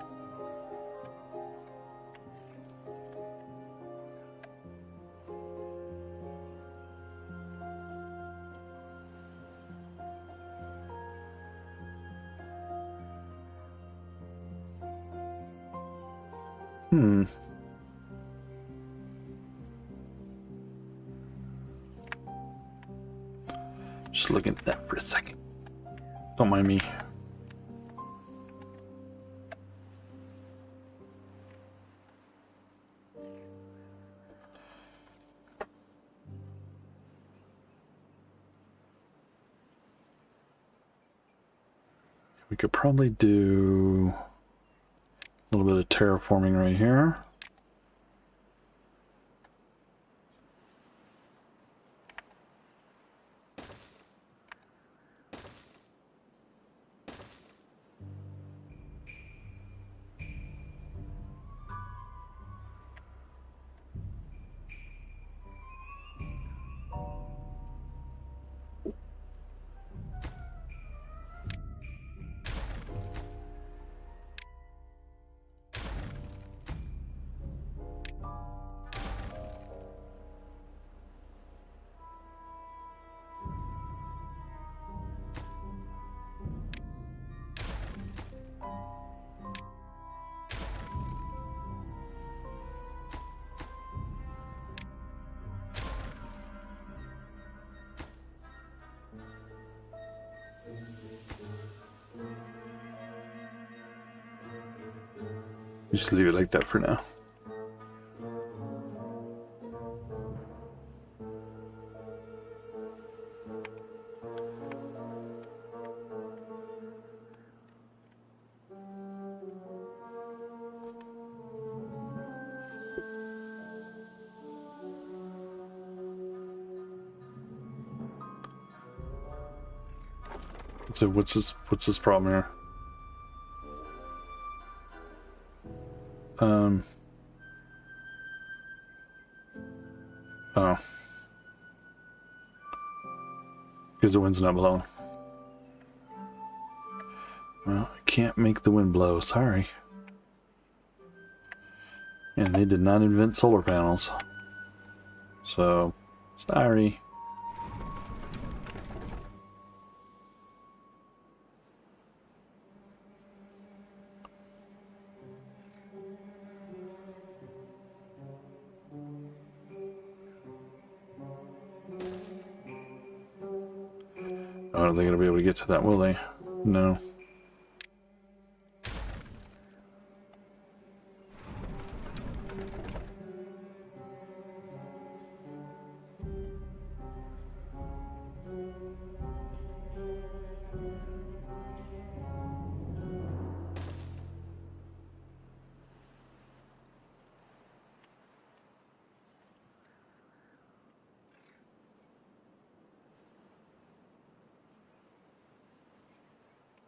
Just looking at that for a second. Don't mind me. We could probably do a little bit of terraforming right here. Just leave it like that for now. So what's this problem here? Oh. Because the wind's not blowing. Well, I can't make the wind blow, sorry. And they did not invent solar panels. So, sorry. I don't think they'll be able to get to that, will they? No.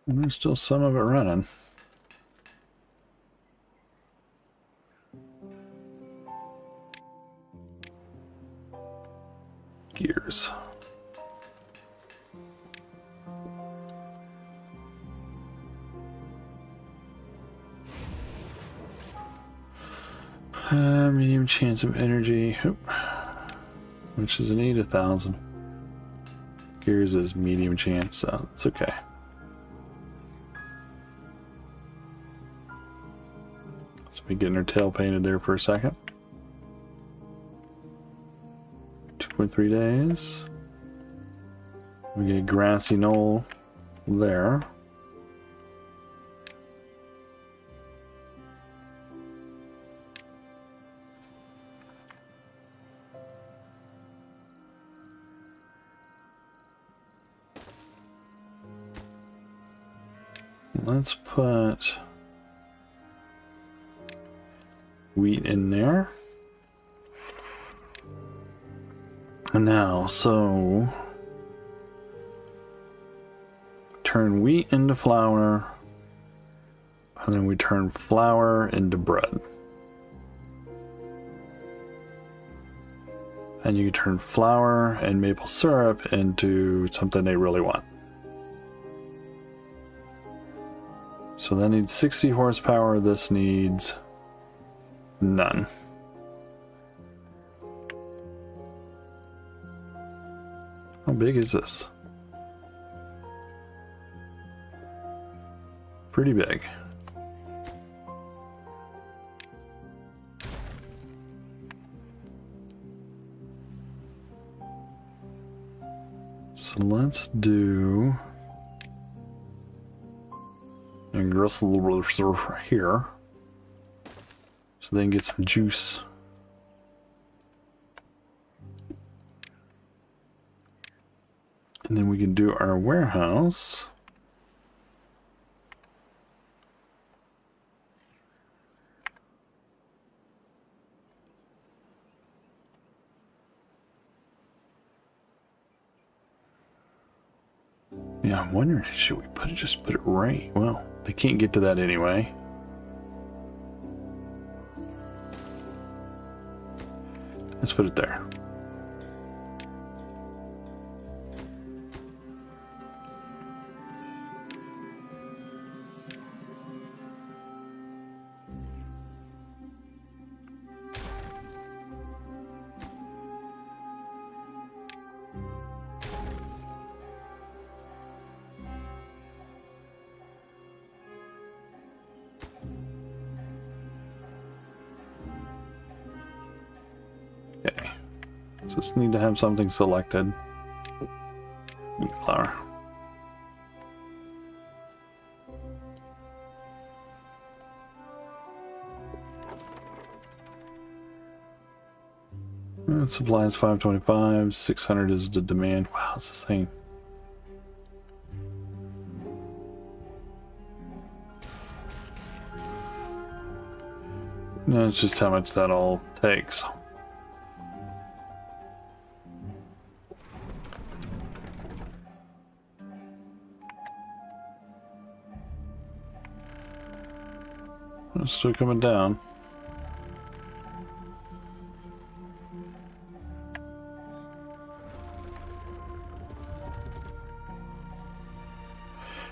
And there's still some of it running. Gears. Medium chance of energy. Oop. Which is an 8,000. Gears is medium chance, so it's okay. Be getting her tail painted there for a second. 2.3 days. We get a grassy knoll there. Let's put wheat in there. And now, so turn wheat into flour, and then we turn flour into bread. And you can turn flour and maple syrup into something they really want. So that needs 60 horsepower, this needs none. How big is this? Pretty big. So let's do aggressor here. So they can get some juice. And then we can do our warehouse. Yeah, I'm wondering, should we just put it right? Well, they can't get to that anyway. Let's put it there. Okay. Just need to have something selected. Wheat flour. Supply is 525, 600 is the demand. Wow, it's this thing. No, it's just how much that all takes. It's still coming down.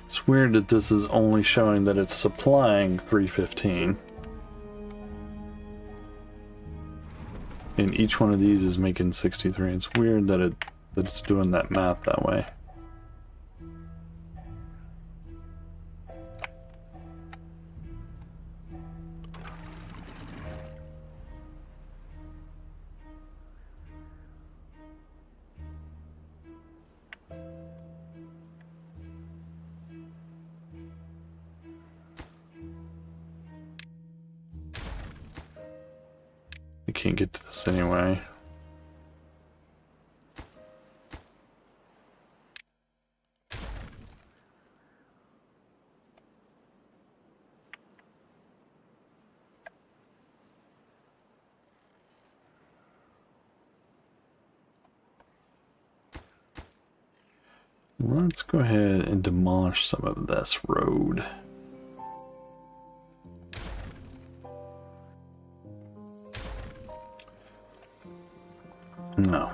It's weird that this is only showing that it's supplying 315. And each one of these is making 63. It's weird that it's doing that math that way. I can't get to this anyway. Let's go ahead and demolish some of this road. No.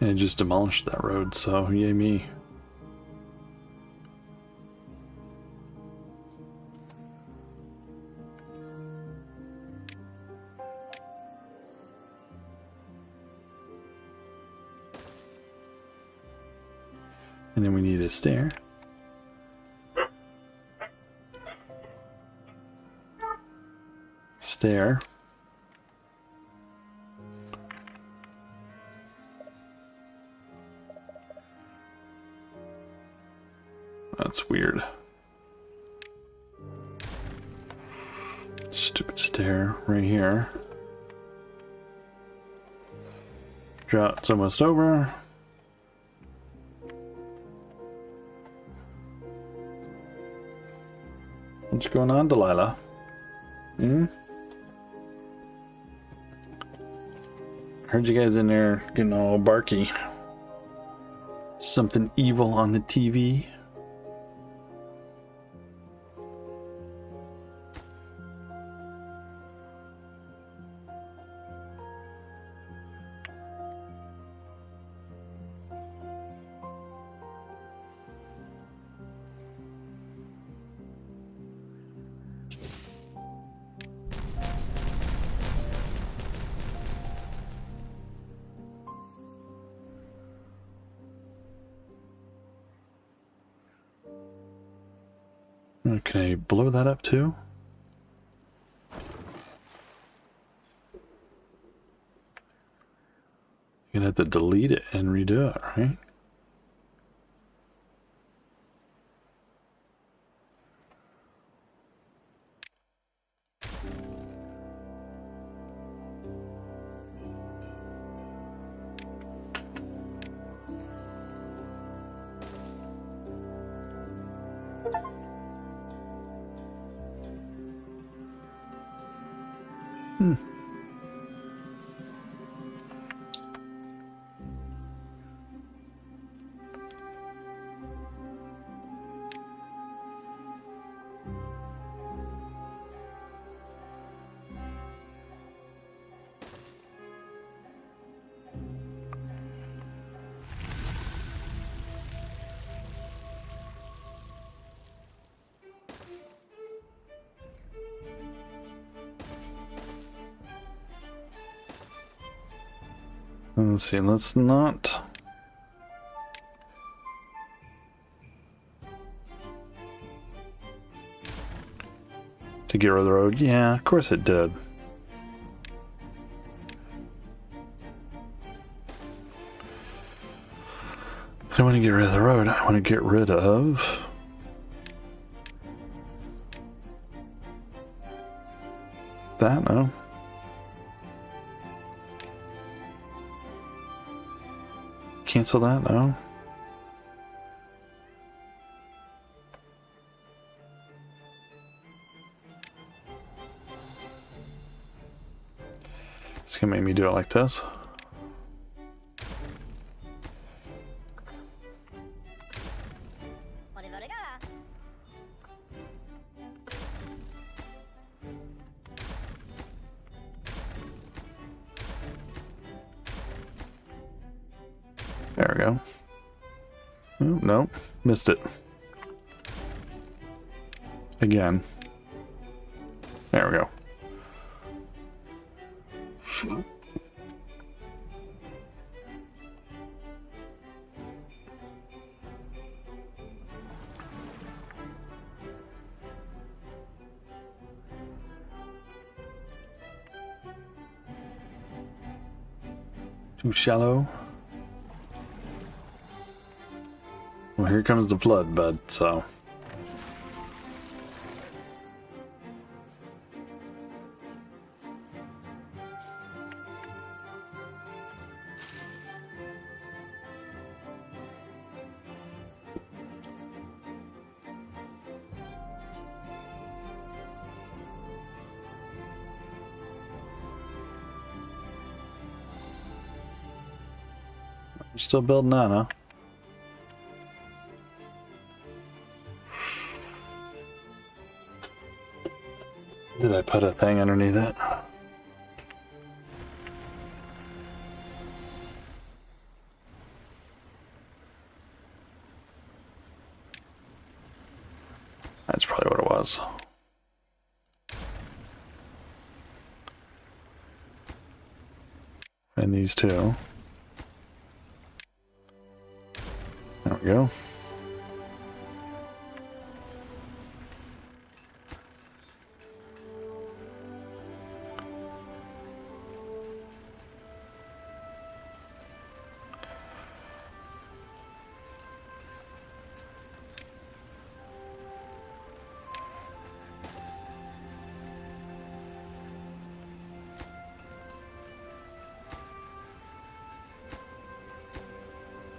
And it just demolished that road, so yay me. And then we need a stair. Stair. That's weird. Stupid stair right here. Drought's almost over. What's going on, Delilah? Hmm? Heard you guys in there getting all barky. Something evil on the TV. Okay, blow that up too? You're gonna have to delete it and redo it, right? Let's see, let's not... To get rid of the road? Yeah, of course it did. I don't want to get rid of the road, I want to get rid of... that, no. Cancel that, no. It's gonna make me do it like this. There we go. Oh, no, missed it. Again. There we go. Too shallow. Well, here comes the flood, bud, so... You're still building that, huh? Did I put a thing underneath it? That's probably what it was. And these two. There we go.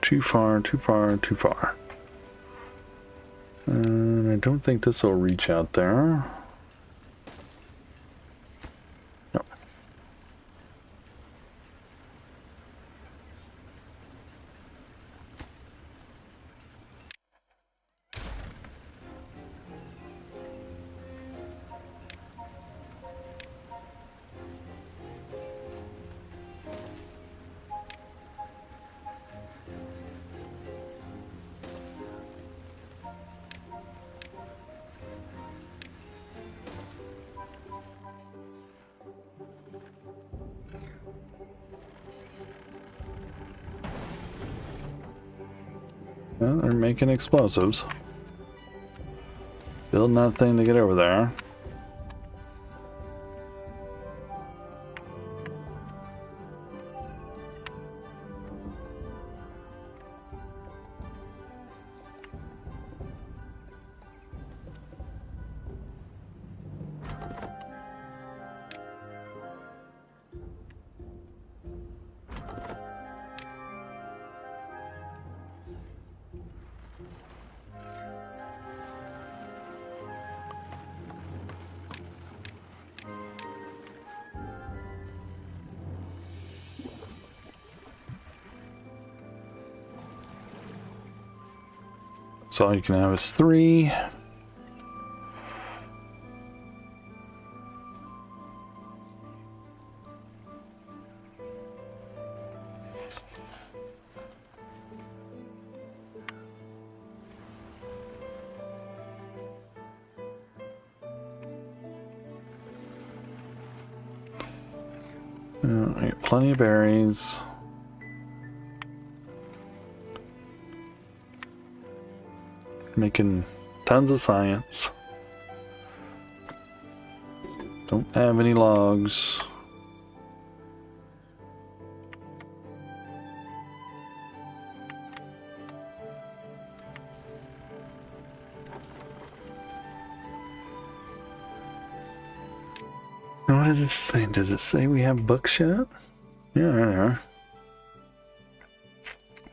Too far, too far, too far. And I don't think this will reach out there. No. Well, they're making explosives. Building that thing to get over there. So all you can have is 3. I got plenty of berries. Making tons of science. Don't have any logs. What does it say? Does it say we have books yet? Yeah, there they are.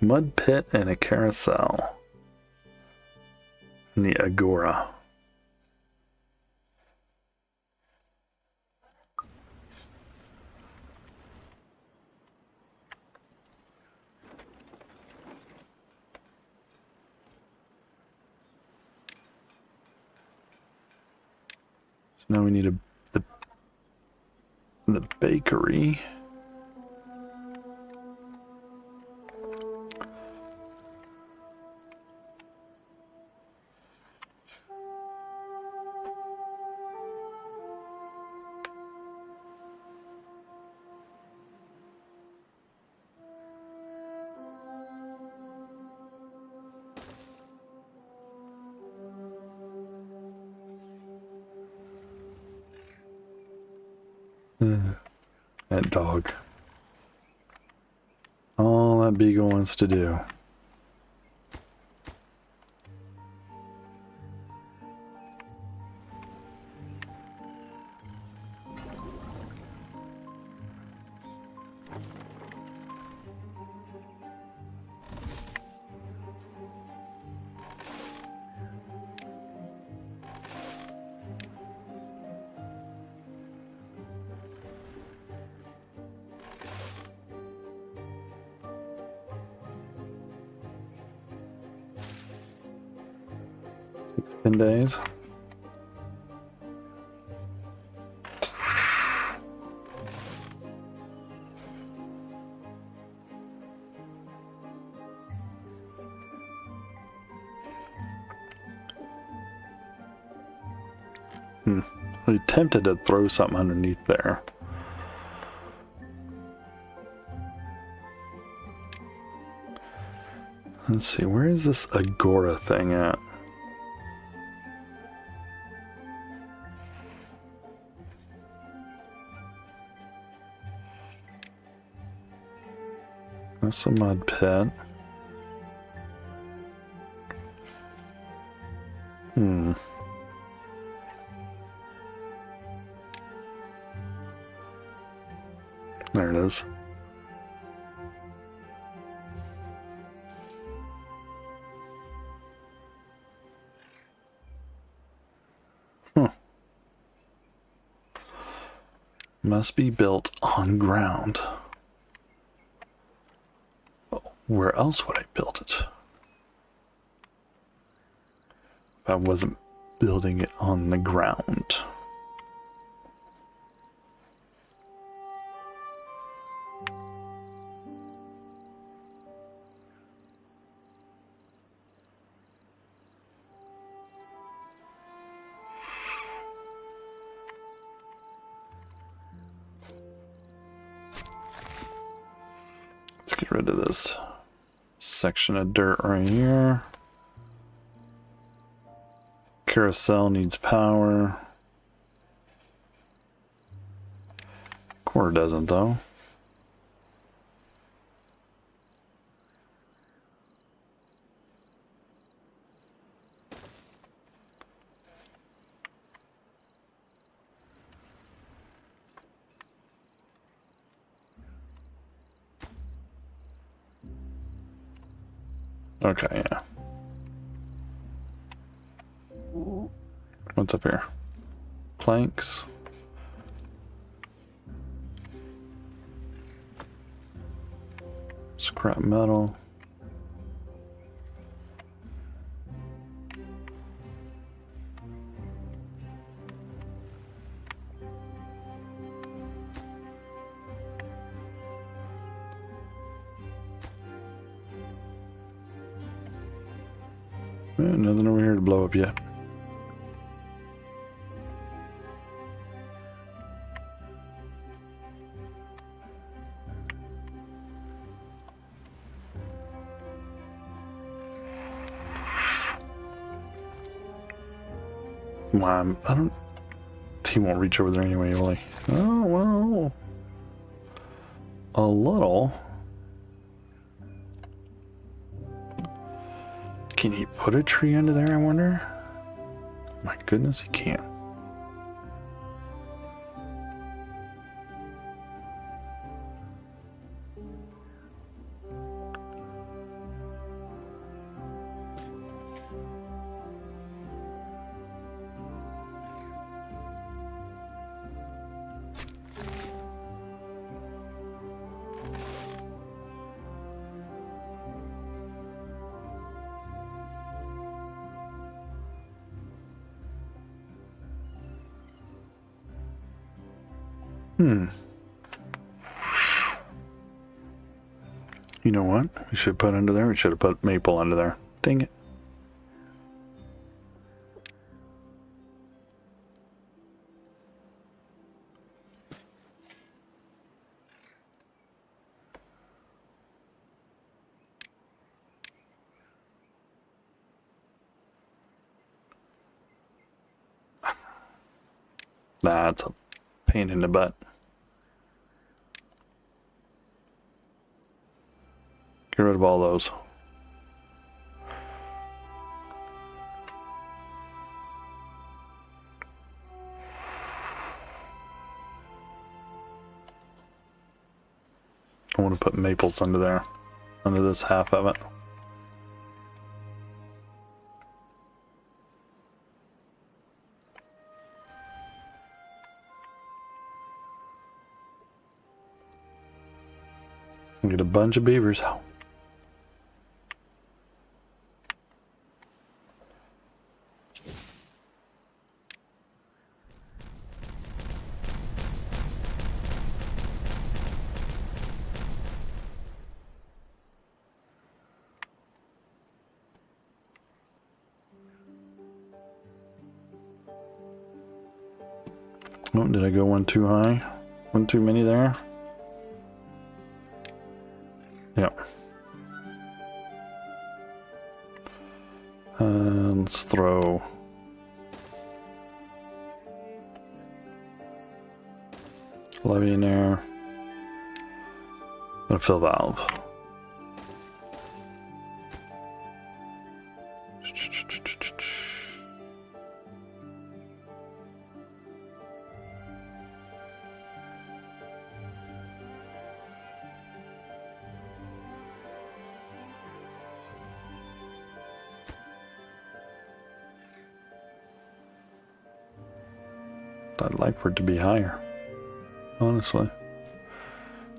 Mud pit and a carousel. And the agora. So now we need the bakery. That dog. All that beagle wants to do. Takes 10 days. I was tempted to throw something underneath there. Let's see, where is this agora thing at? That's a mud pit. There it is. Must be built on ground. Oh, where else would I build it? If I wasn't building it on the ground. Let's get rid of this section of dirt right here. Carousel needs power. Core doesn't though. Okay, yeah. What's up here? Planks. Scrap metal. Nothing over here to blow up yet. Wow, I don't... He won't reach over there anyway, will he? Oh, well... A little... Can he put a tree under there, I wonder? My goodness, he can't. You know what? We should put under there. We should have put maple under there. Dang it. That's a pain in the butt. Get rid of all those. I want to put maples under there, under this half of it. Get a bunch of beavers. Oh, did I go one too high? One too many there? Yep. Let's throw levy in there. And a fill valve. I'd like for it to be higher, honestly.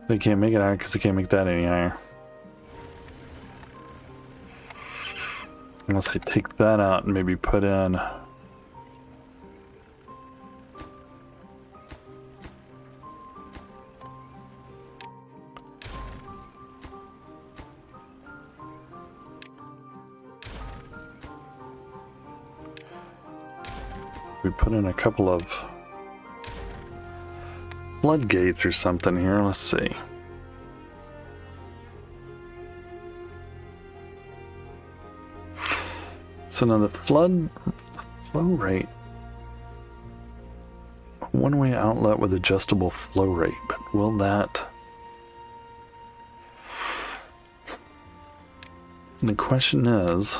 They can't make it higher because they can't make that any higher. Unless I take that out and maybe put in... We put in a couple of floodgates or something here. Let's see. So now the Flow rate. One-way outlet with adjustable flow rate, but will that... And the question is...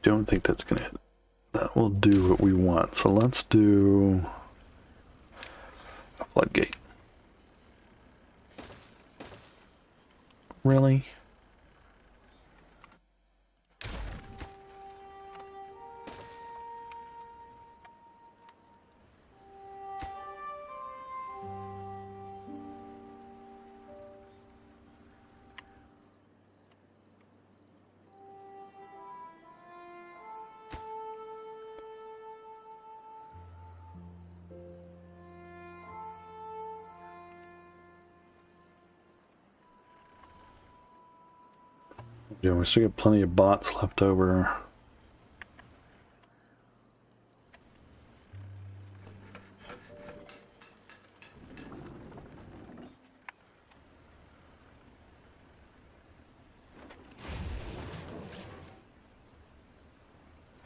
Don't think that's gonna hit. That will do what we want. So let's do a floodgate. Really? Yeah, we still got plenty of bots left over.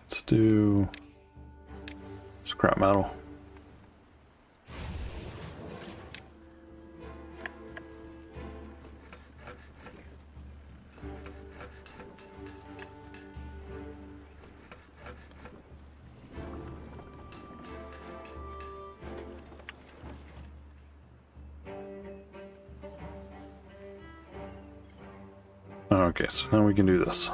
Let's do scrap metal. Okay, so now we can do this.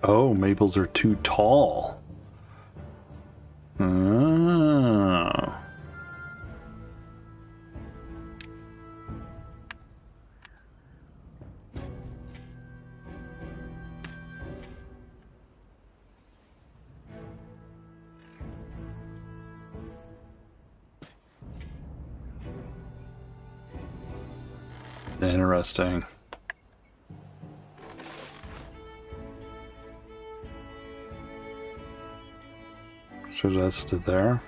Oh, maples are too tall. Oh. Interesting. Should have stood there.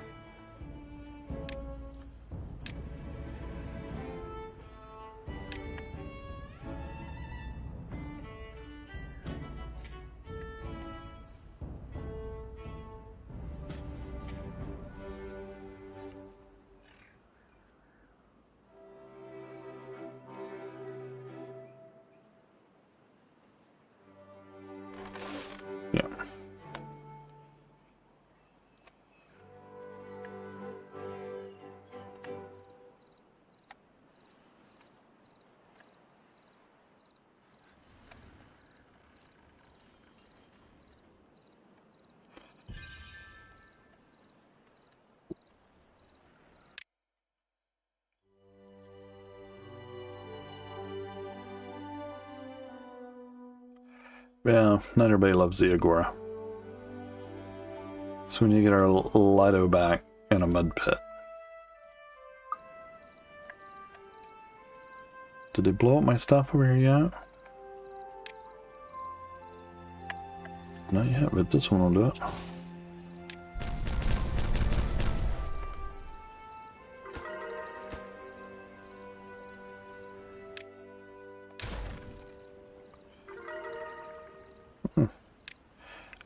Yeah. Yeah, not everybody loves the Agora. So we need to get our Lido back in a mud pit. Did they blow up my stuff over here yet? Not yet, but this one will do it.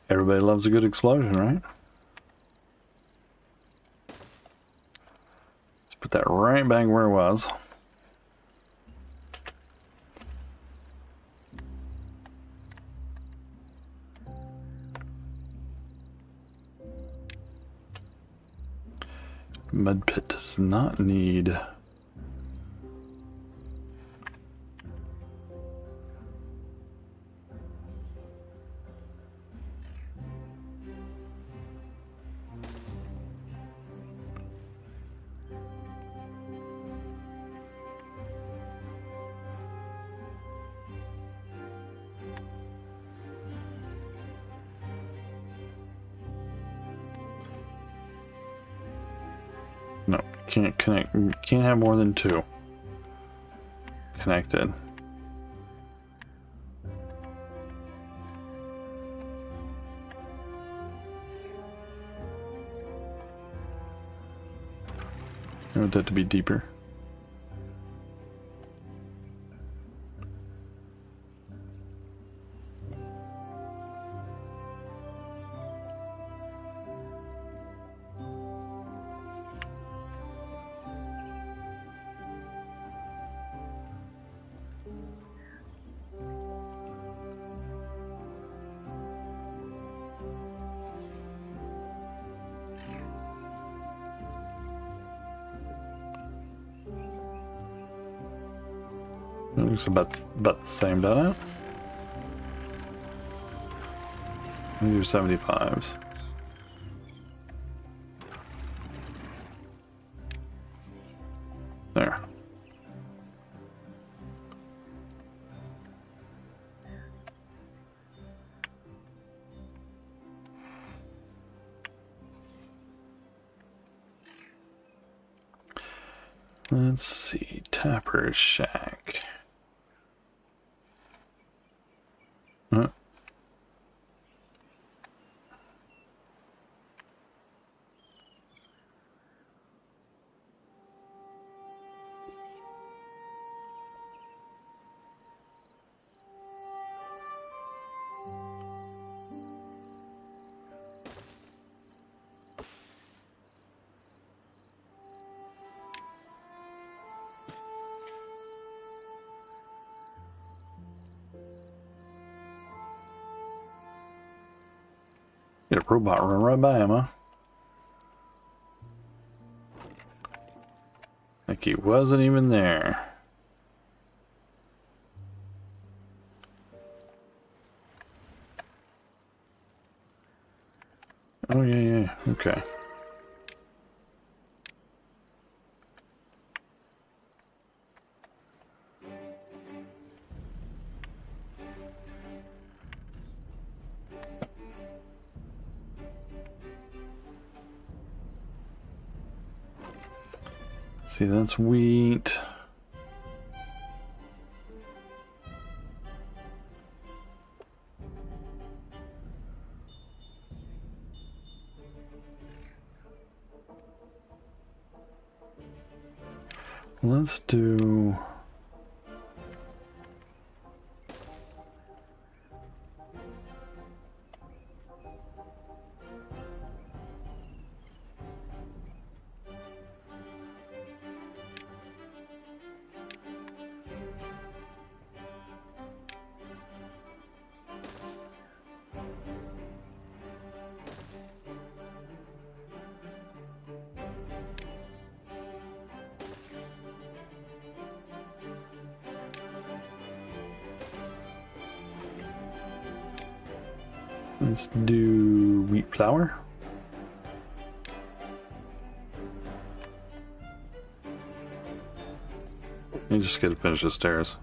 Everybody loves a good explosion, right? Let's put that right back where it was. Mud pit does not need No, can't connect. Can't have more than 2 connected. I want that to be deeper. It looks about the same, doesn't it? We do 75s. There. Let's see, Tapper's Shack. Get a robot run right by him, huh? Like he wasn't even there. Oh, yeah, okay. See, that's wheat. Let's do... Let's do wheat flour. You just gotta finish the stairs.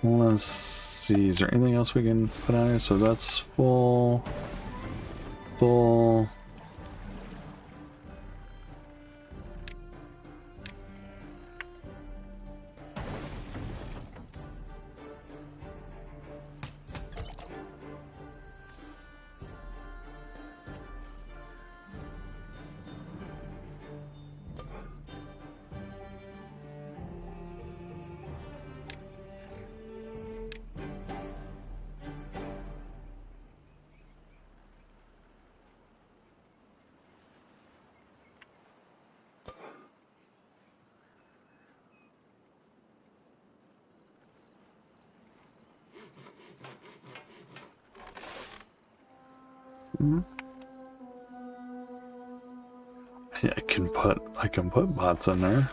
Let's see, is there anything else we can put on here? So that's full. Full. Yeah, I can put bots in there.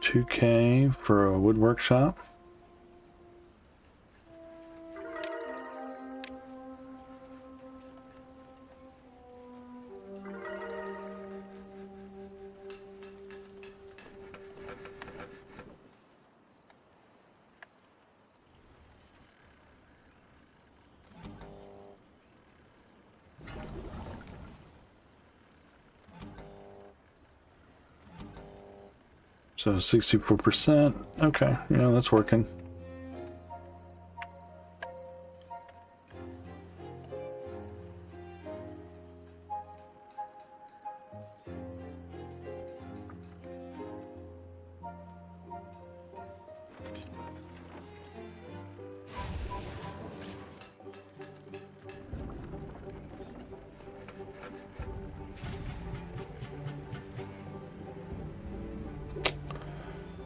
2K for a wood workshop. So 64%. Okay, yeah, that's working.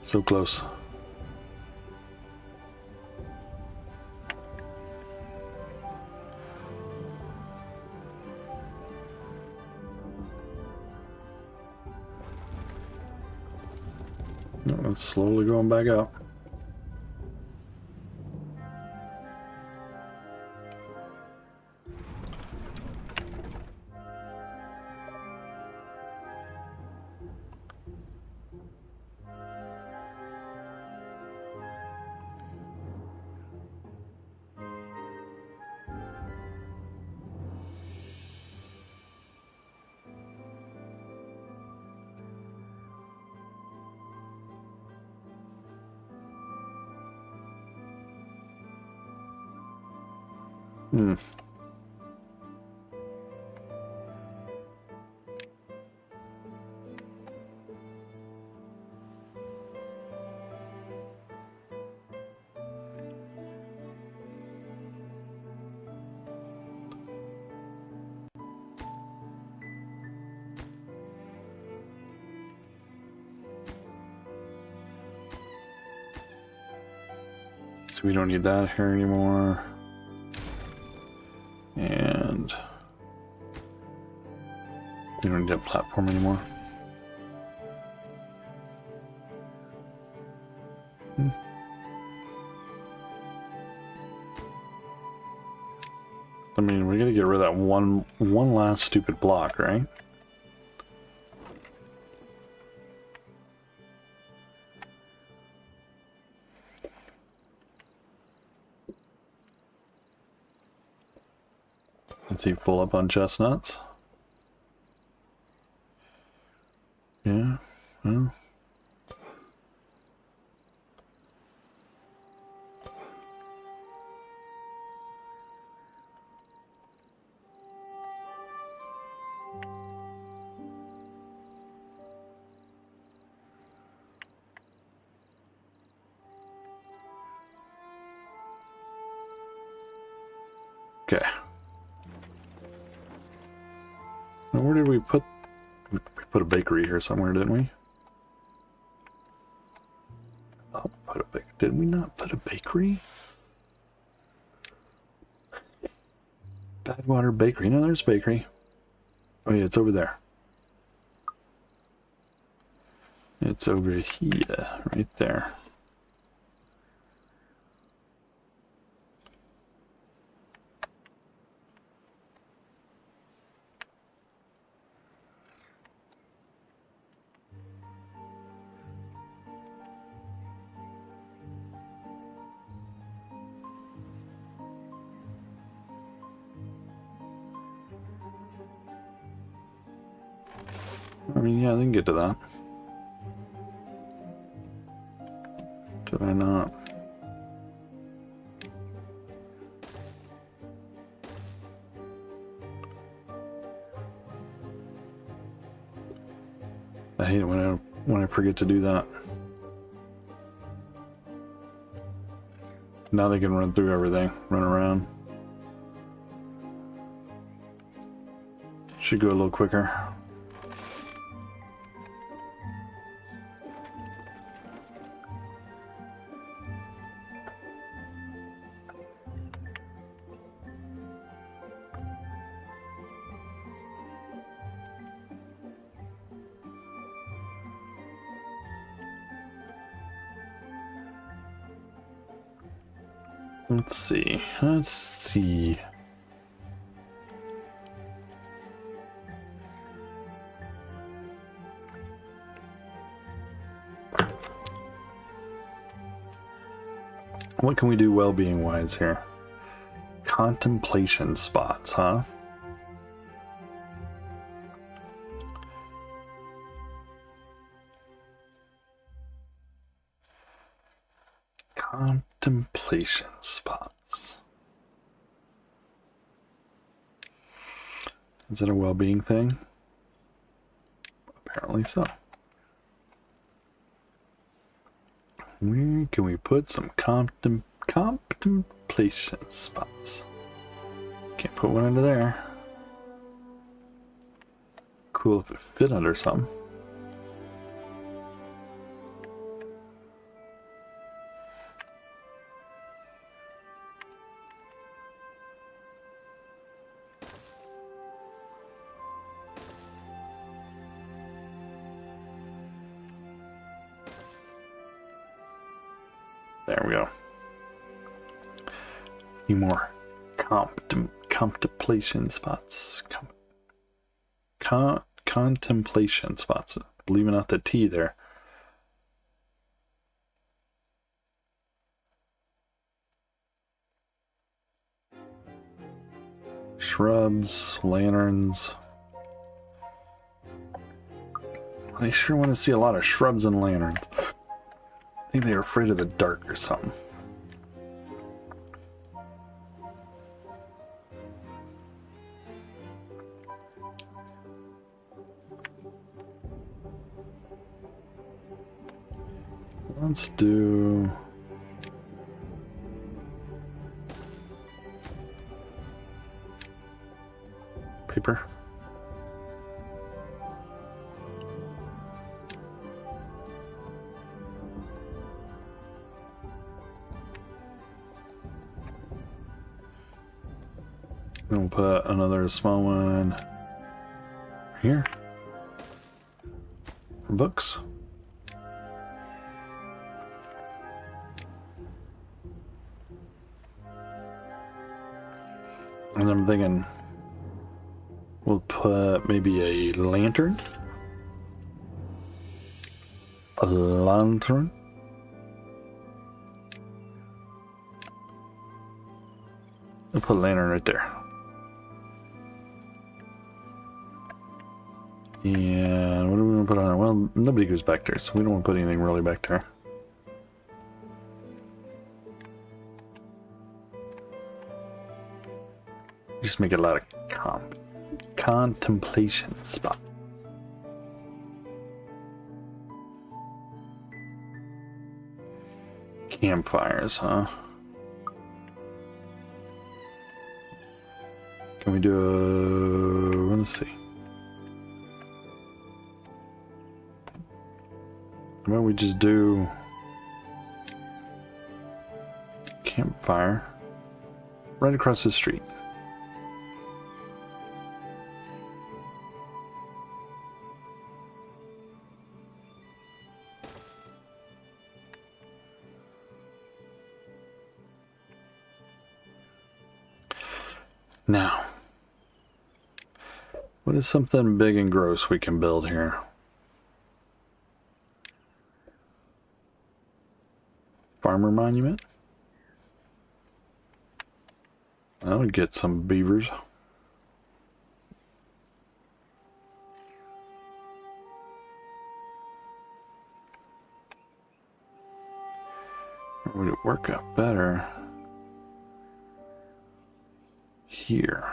So close. No, it's slowly going back up. Hmm. So we don't need that here anymore. And we don't need that platform anymore. I mean, we're gonna get rid of that one last stupid block, right? Let's see, pull up on chestnuts. Yeah, well. Okay. Now where did we put a bakery here somewhere, didn't we? Oh, did we not put a bakery? Badwater Bakery. No, there's a bakery. Oh yeah, it's over there. It's over here, right there. I mean, yeah, they can get to that. Did I not? I hate it when I forget to do that. Now they can run through everything, run around. Should go a little quicker. Let's see. Let's see. What can we do well-being wise here? Contemplation spots, huh? Contemplation spots. Is it a well-being thing? Apparently so. Where can we put some contemplation spots? Can't put one under there. Cool if it fit under something. There we go. A few more contemplation spots. Contemplation spots. Leaving out the T there. Shrubs, lanterns. I sure want to see a lot of shrubs and lanterns. I think they're afraid of the dark or something. Let's do... paper. We'll put another small one here for books. And I'm thinking we'll put maybe a lantern. A lantern. I'll put a lantern right there. And what do we want to put on it? Well, nobody goes back there, so we don't want to put anything really back there. Just make a lot of contemplation spot. Campfires, huh? Can we do a... let's see. How about we just do campfire right across the street? Now, what is something big and gross we can build here? Farmer monument? I would get some beavers. Or would it work out better here?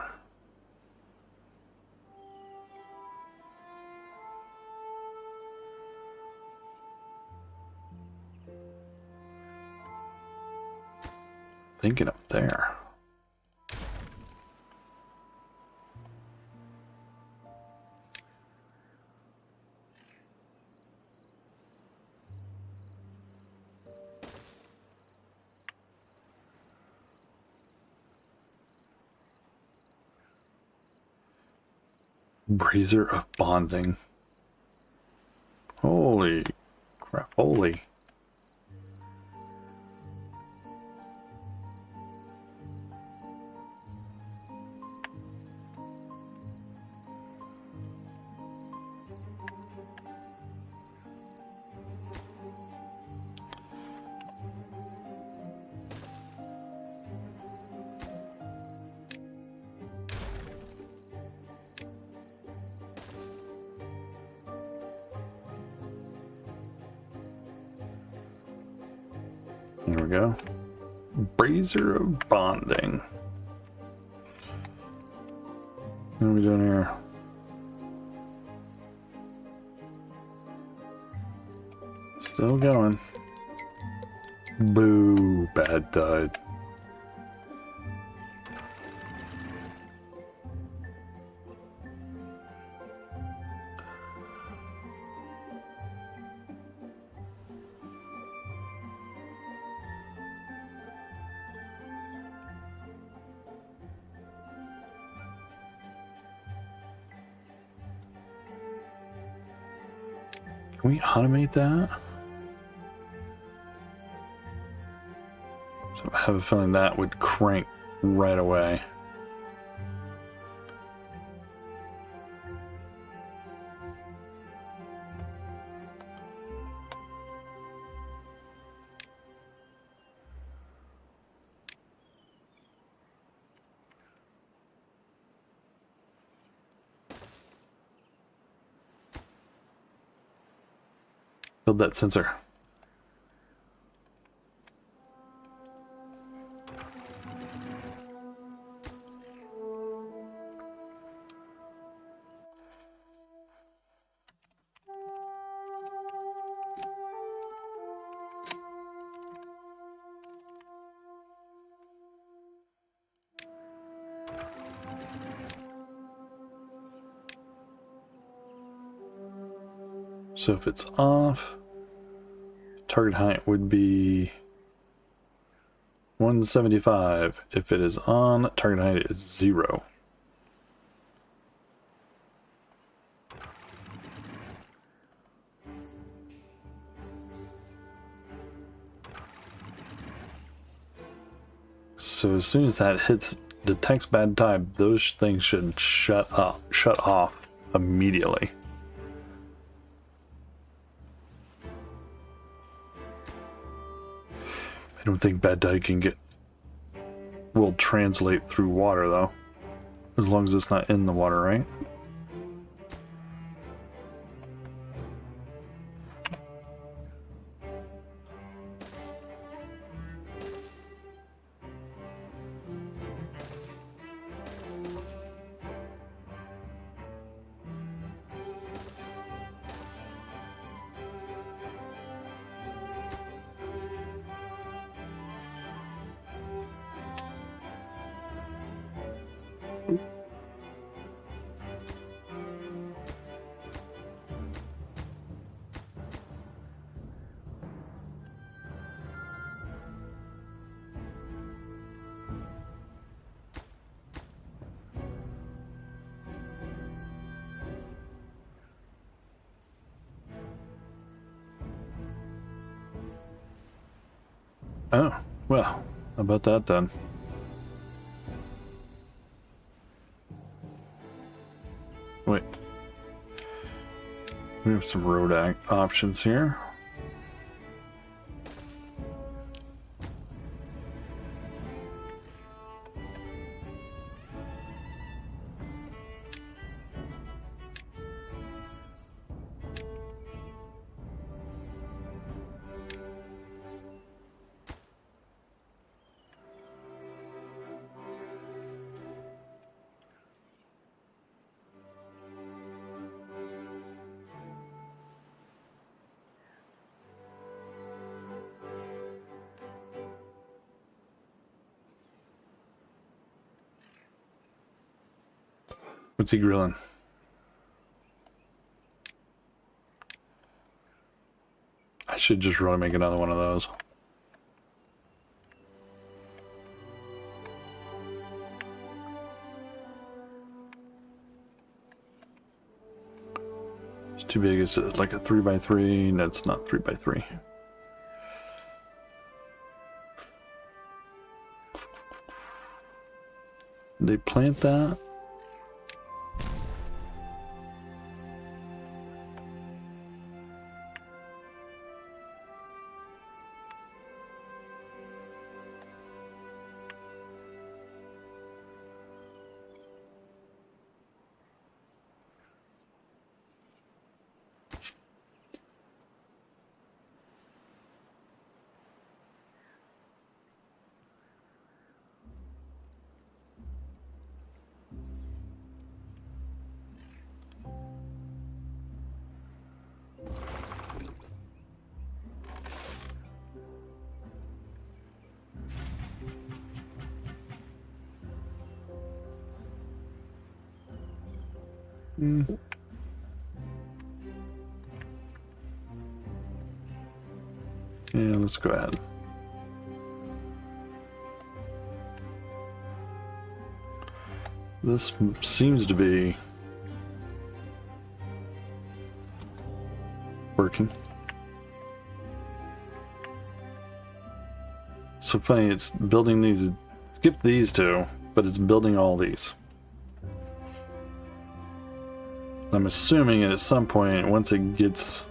Thinking up there. Brazier of bonding. Holy crap, holy. Here we go. Brazier of Bonding. What are we doing here? Still going. Boo, bad tide. Can we automate that? So I have a feeling that would crank right away. Build that sensor. So if it's off, target height would be 175. If it is on, target height is 0. So as soon as that detects bad tide, those things should shut off immediately. I don't think bad tide will translate through water though, as long as it's not in the water, right? Oh, well, how about that then? Wait. We have some road options here. What's he grilling? I should just really make another one of those. It's too big. It's like a 3x3. No, it's not 3x3. They plant that? Mm. Yeah, let's go ahead. This seems to be working. So funny, it's building these, skip these two, but it's building all these. I'm assuming at some point, once it gets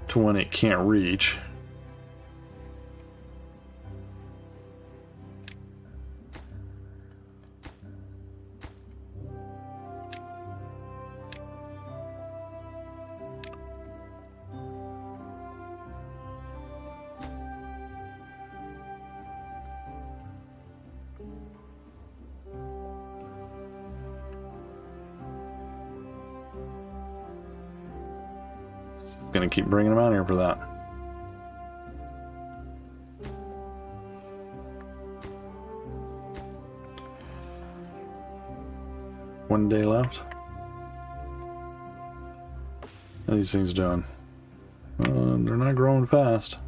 to when it can't reach, gonna keep bringing them out here for that. One day left. How are these things doing? They're not growing fast.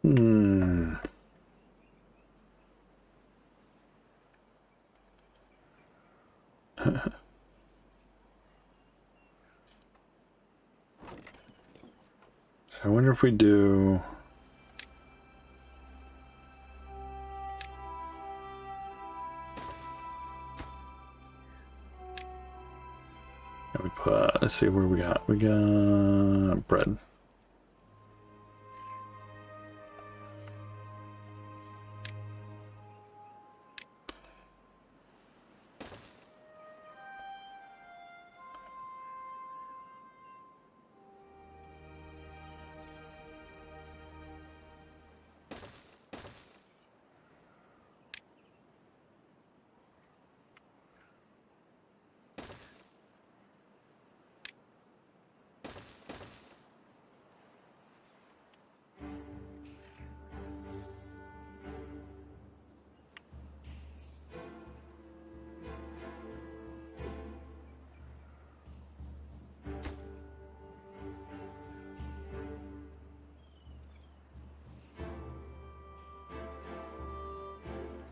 Hmm. So I wonder if we do... And we put, let's see where we got. We got bread.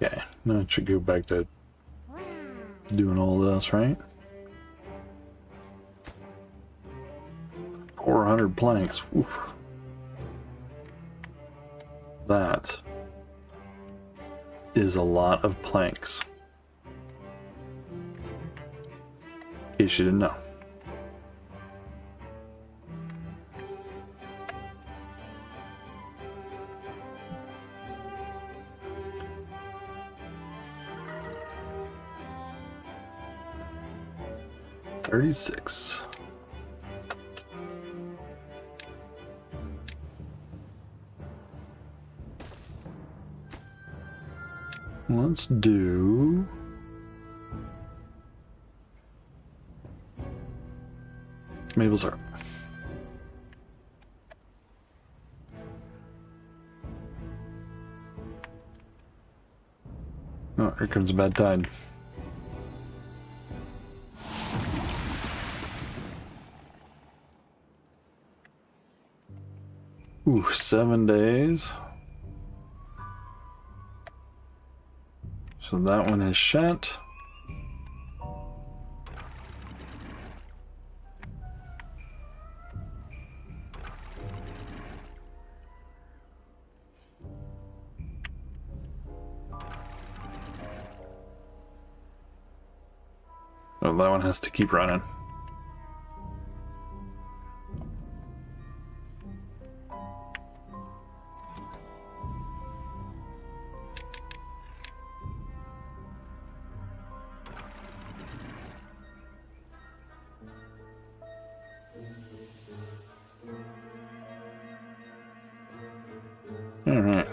Okay, now it should go back to doing all this, right? 400 planks. Oof. That is a lot of planks. In case you didn't know. $36. Let's do maple syrup. Oh, here comes a bad tide. Ooh, 7 days. So that one is shut. Oh, that one has to keep running.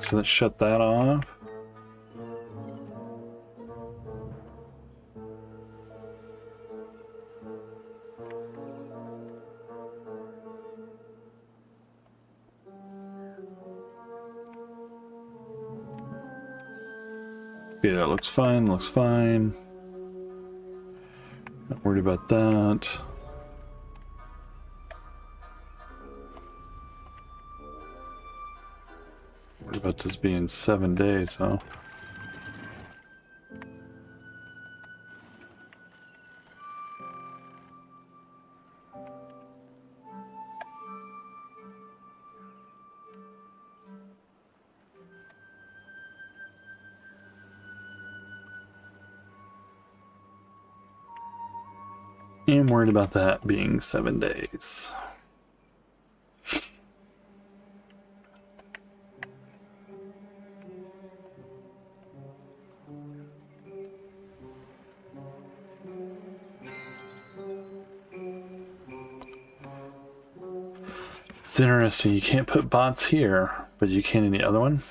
So let's shut that off. Okay, that looks fine, looks fine. Not worried about that. Worried about this being 7 days, huh? I'm worried about that being 7 days. It's interesting, you can't put bots here, but you can in the other one.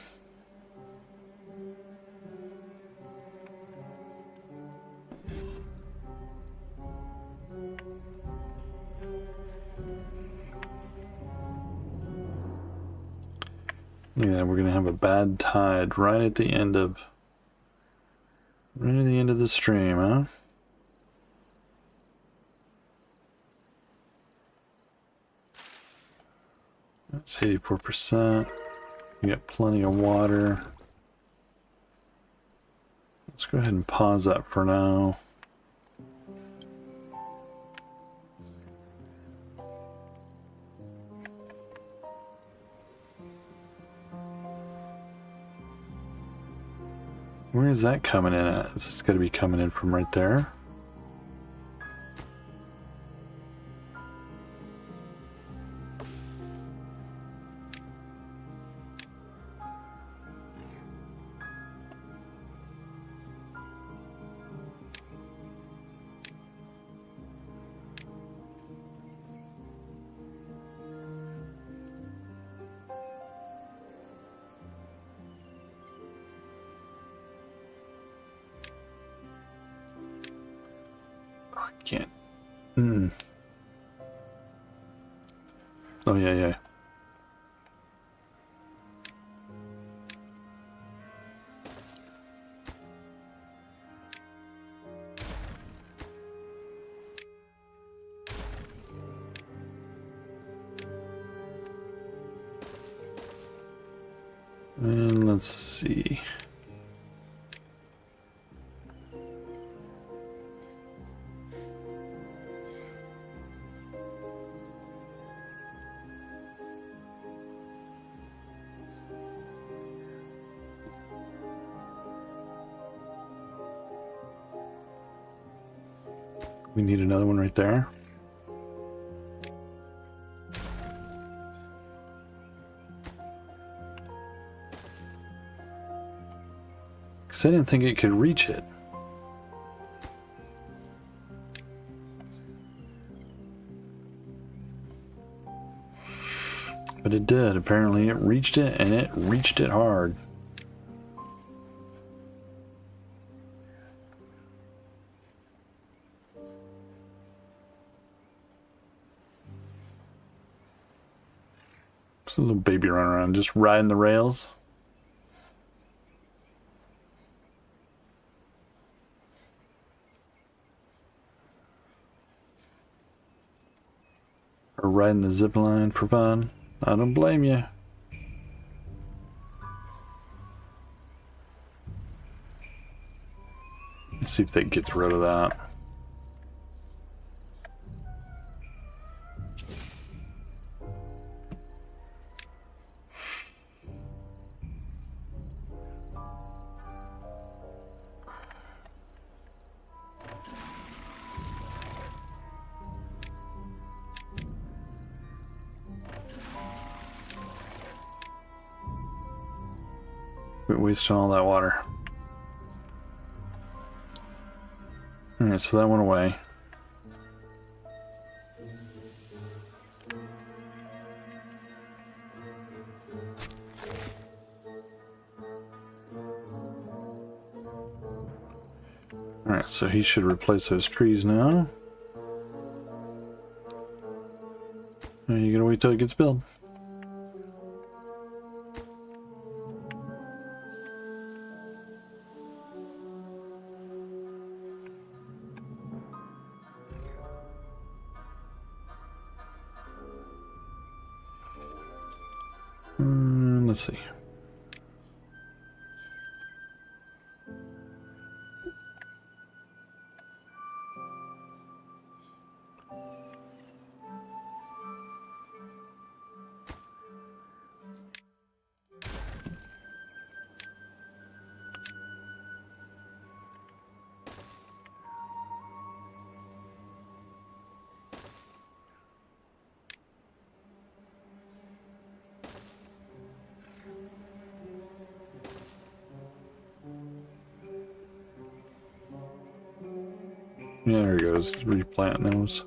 Yeah, we're gonna have a bad tide right at the end of the stream, huh? That's 84%. We got plenty of water. Let's go ahead and pause that for now. Where is that coming in at? Is this going to be coming in from right there? Can't. Oh, yeah. And let's see. We need another one right there. Because I didn't think it could reach it. But it did. Apparently it reached it, and it reached it hard. Just a little baby running around, just riding the rails. Or riding the zip line for fun. I don't blame you. Let's see if that gets rid of that. Quit wasting all that water. Alright, so that went away. Alright, so he should replace those trees now. You gotta wait till it gets built. Let's see. Yeah, there he goes. Replant those.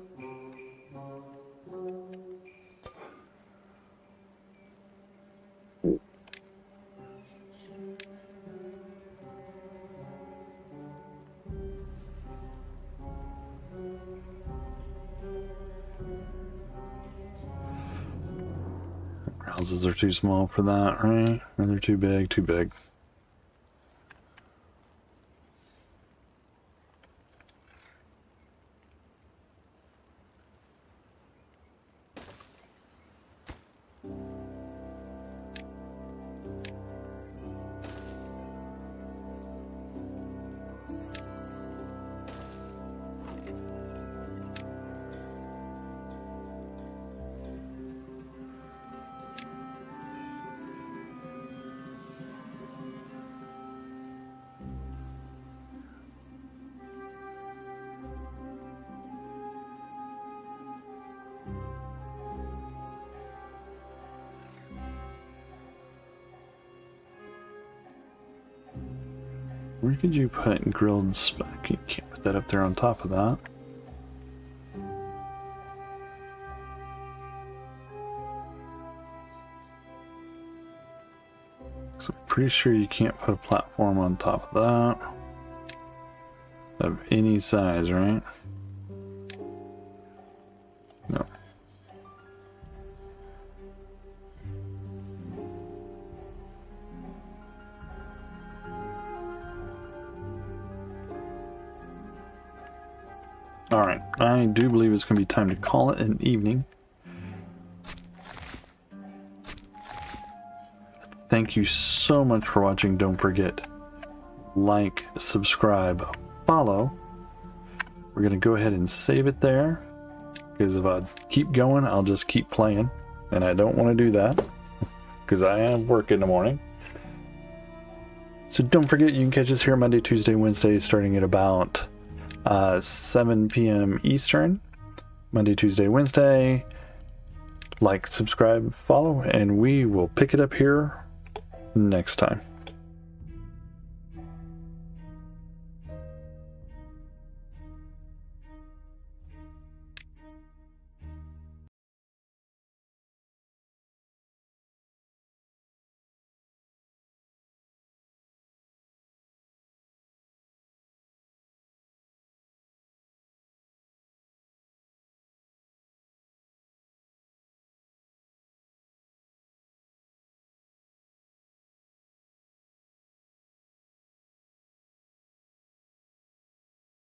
Houses are too small for that, right? Or they're too big, too big. Where could you put grilled spec? You can't put that up there on top of that. So I'm pretty sure you can't put a platform on top of that. Of any size, right? No. Alright, I do believe it's going to be time to call it an evening. Thank you so much for watching. Don't forget, like, subscribe, follow. We're going to go ahead and save it there, because if I keep going, I'll just keep playing, and I don't want to do that, because I have work in the morning. So don't forget, you can catch us here Monday, Tuesday, Wednesday, starting at about 7 p.m. Eastern. Monday, Tuesday, Wednesday. Like, subscribe, follow, and we will pick it up here next time.